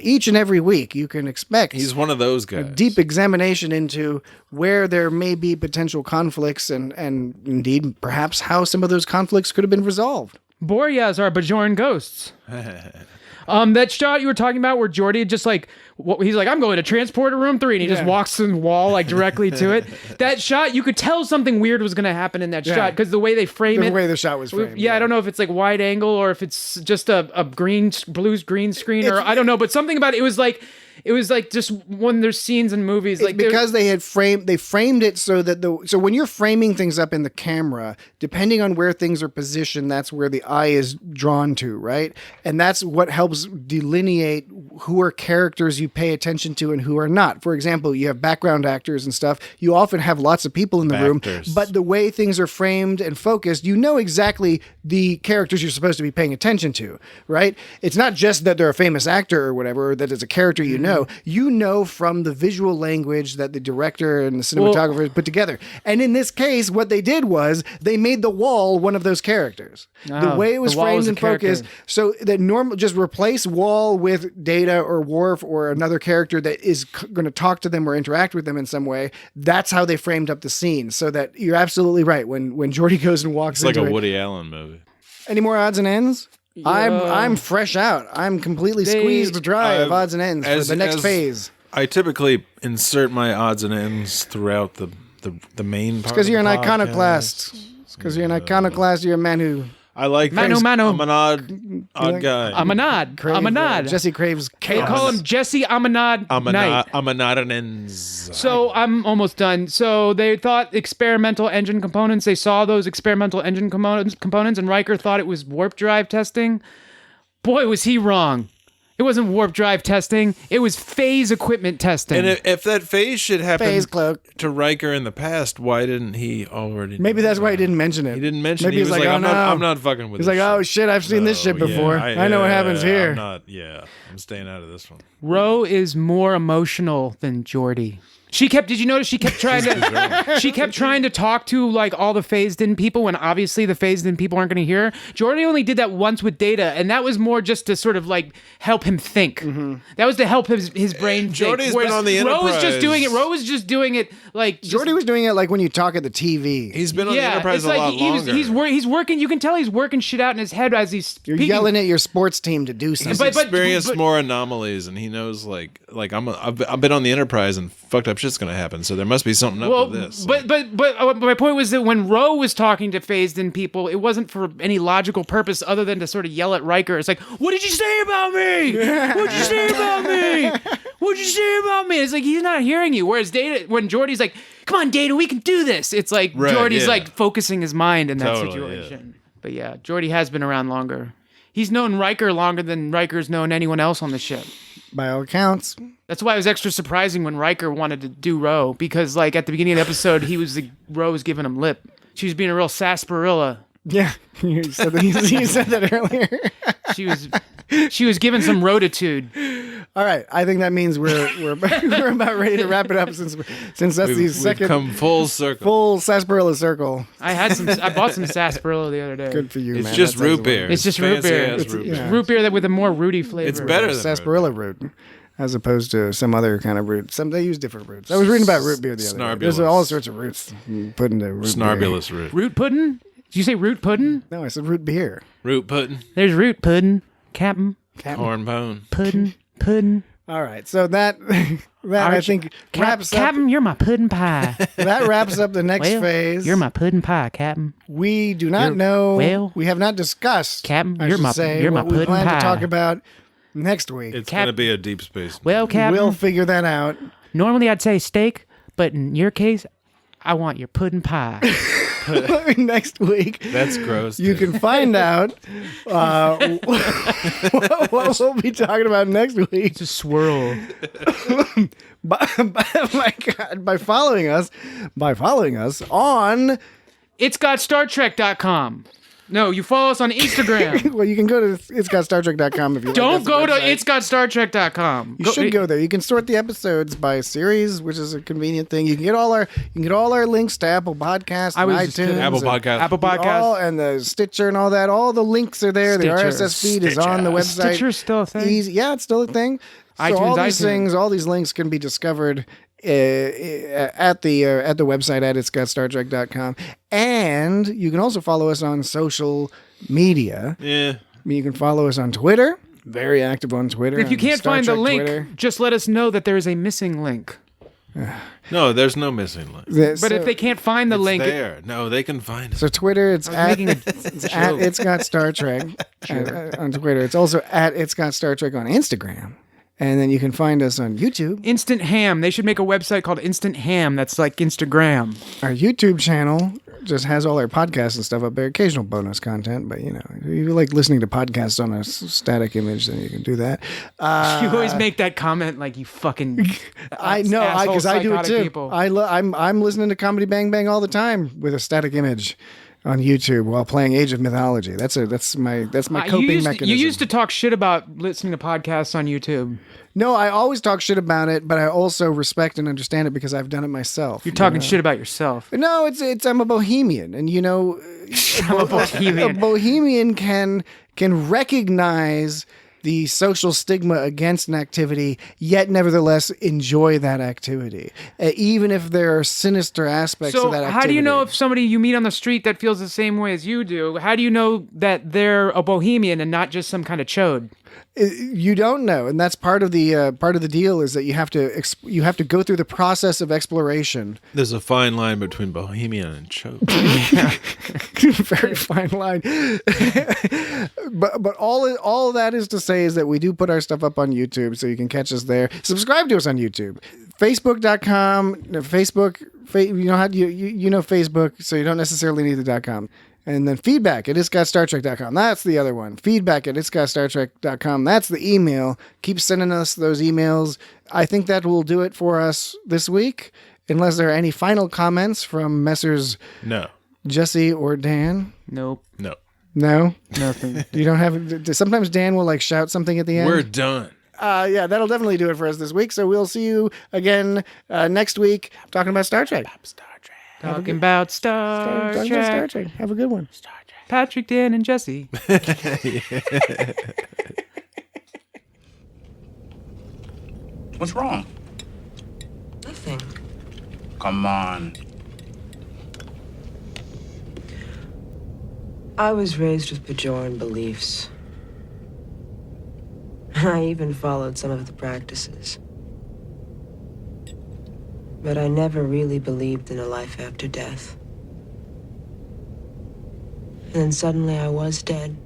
each and every week you can expect He's one of those guys. a deep examination into where there may be potential conflicts and indeed perhaps how some of those conflicts could have been resolved. Boreas are Bajoran ghosts. That shot you were talking about where Geordi just like, he's like, I'm going to transporter room 3, and he just walks in the wall like directly to it. That shot, you could tell something weird was going to happen in that shot because the way they frame it. The way the shot was framed. Yeah, I don't know if it's like wide angle or if it's just a blue screen or I don't know, but something about it was like just when there's scenes in movies, It's like because they framed it so that so when you're framing things up in the camera, depending on where things are positioned, that's where the eye is drawn to, right? And that's what helps delineate who are characters you pay attention to and who are not. For example, you have background actors and stuff. You often have lots of people in the room, but the way things are framed and focused, you know exactly the characters you're supposed to be paying attention to, right? It's not just that they're a famous actor or whatever, or that it's a character you know from the visual language that the director and the cinematographer put together. And in this case, what they did was they made the wall one of those characters. The way it was framed and focused, so that just replace Wall with Data or Worf or another character that is going to talk to them or interact with them in some way. That's how they framed up the scene. So that you're absolutely right. When Geordi goes and walks into it. It's like a Woody Allen movie. Any more odds and ends? Yeah. I'm fresh out. I'm completely squeezed dry of odds and ends for the next phase. I typically insert my odds and ends throughout the main part. Because you're an of the iconoclast. It's because you're an iconoclast. You're a man who. I like Manu. I'm an odd guy. I'm a nod. Jesse craves They chaos. call him Jesse Amanad Knight. I'm a nod and ends. So I'm almost done. So they thought experimental engine components. They saw those experimental engine components, and Riker thought it was warp drive testing. Boy, was he wrong. It wasn't warp drive testing. It was phase equipment testing. And if that phase should happen Phase cloak. to Riker in the past, why didn't he already? Maybe that's why he didn't mention it. He didn't mention. Maybe It. He was like, oh, I'm not fucking with. He's this like, oh shit. shit, I've seen this shit before. I know what happens here. I'm staying out of this one. Ro is more emotional than Geordi. Did you notice she kept trying to talk to like all the phased-in people when obviously the phased-in people aren't going to hear. Geordi only did that once with Data, and that was more just to sort of like help him think. Mm-hmm. That was to help his brain think. Geordi's been on the Enterprise. Ro was just doing it like... Geordi was doing it like when you talk at the TV. He's been on the Enterprise a lot longer. He's working. You can tell he's working shit out in his head as he's You're speaking. yelling at your sports team to do something. He's experienced more anomalies, and he knows like I've been on the Enterprise, and fucked up shit's gonna happen. So there must be something up with this. But my point was that when Ro was talking to phased-in people, it wasn't for any logical purpose other than to sort of yell at Riker. It's like, what did you say about me? What did you say about me? What did you say about me? It's like he's not hearing you. Whereas Data, when Geordi's like, come on, Data, we can do this. It's like Geordi's like focusing his mind in that situation. Yeah. But yeah, Geordi has been around longer. He's known Riker longer than Riker's known anyone else on the ship. By all accounts. That's why it was extra surprising when Riker wanted to do Ro, because like at the beginning of the episode, Ro was giving him lip. She was being a real sarsaparilla. Yeah, you said that earlier. She was given some rotitude. All right, I think that means we're about ready to wrap it up since that's the second. We've come full circle. Full sarsaparilla circle. I bought some sarsaparilla the other day. Good for you, man. It's just root beer. It's just root beer. It's root beer that with a more rooty flavor. It's better than sarsaparilla root. As opposed to some other kind of root. They use different roots. I was reading about root beer the other day. There's all sorts of roots put into root Snarbulous beer. root. Root pudding? Did you say root pudding? No, I said root beer. Root pudding. There's root pudding. Captain. Corn bone. Pudding. All right, so that I think wraps up. Captain, you're my pudding pie. That wraps up the next phase. You're my pudding pie, Captain. We do not know. We have not discussed. Captain, you're my pudding pie. We plan to talk about next week. It's going to be a deep space. Well, Captain, we'll figure that out. Normally I'd say steak, but in your case, I want your pudding pie. Next week. That's gross. You can find out what we'll be talking about next week. It's a swirl. by following us on itsgotstartrek.com. No, you follow us on Instagram. Well, you can go to itsgotstartrek.com if you Don't go to itsgotstartrek.com. You should go there. You can sort the episodes by series, which is a convenient thing. You can get all our links to Apple Podcasts, and iTunes, Apple Podcasts, and the Stitcher and all that. All the links are there. The RSS feed is on the website. Stitcher's still a thing. Yeah, it's still a thing. So all these links can be discovered at the website at itsgotstartrek.com, and you can also follow us on social media. Yeah, you can follow us on Twitter. Very active on Twitter. If you can't find the link, Twitter. Just let us know that there is a missing link. No, there's no missing link. But if they can't find the link, there. No, they can find it. So Twitter, it's at It's Got Star Trek on Twitter. It's also at It's Got Star Trek on Instagram. And then you can find us on YouTube. Instant Ham. They should make a website called Instant Ham. That's like Instagram. Our YouTube channel just has all our podcasts and stuff up there. Occasional bonus content, but if you like listening to podcasts on a static image, then you can do that. You always make that comment like you fucking. I know, because I do it too. People. I'm listening to Comedy Bang Bang all the time with a static image on YouTube while playing Age of Mythology. That's my coping mechanism. You used to talk shit about listening to podcasts on YouTube. No, I always talk shit about it, but I also respect and understand it because I've done it myself. You're talking shit about yourself. No, it's I'm a bohemian, and I'm a bohemian. A bohemian can recognize the social stigma against an activity, yet nevertheless enjoy that activity, even if there are sinister aspects of that activity. So how do you know if somebody you meet on the street that feels the same way as you do, how do you know that they're a bohemian and not just some kind of chode? You don't know, and that's part of the deal is that you have to go through the process of exploration. There's a fine line between bohemian and chode. Very fine line. but all that is to say is that we do put our stuff up on YouTube, so you can catch us there. Subscribe to us on YouTube. Facebook.com. You know Facebook, so you don't necessarily need the .com. And then feedback at itsgotstartrek.com. That's the other one. Feedback at itsgotstartrek.com. That's the email. Keep sending us those emails. I think that will do it for us this week, unless there are any final comments from Messrs. No. Jesse or Dan. Nope. No. No? Nothing. You don't have... Sometimes Dan will shout something at the end. We're done. Yeah, that'll definitely do it for us this week. So we'll see you again next week talking about Star Trek. Talking about Star Trek. Star Trek. Have a good one. Star Trek. Patrick, Dan, and Jesse. What's wrong? Nothing. Come on. I was raised with Bajoran beliefs. I even followed some of the practices. But I never really believed in a life after death. And then suddenly I was dead.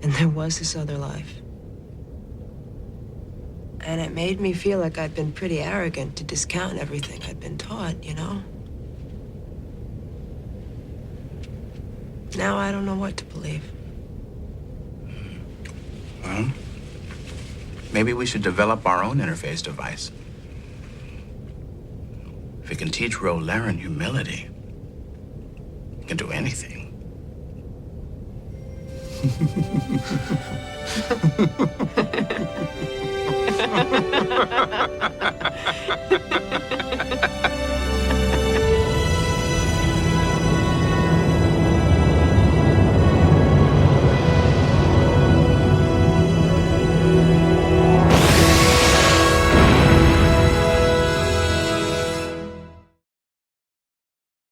And there was this other life. And it made me feel like I'd been pretty arrogant to discount everything I'd been taught, Now I don't know what to believe. Well, maybe we should develop our own interface device. If we can teach Ro Laren humility, we can do anything.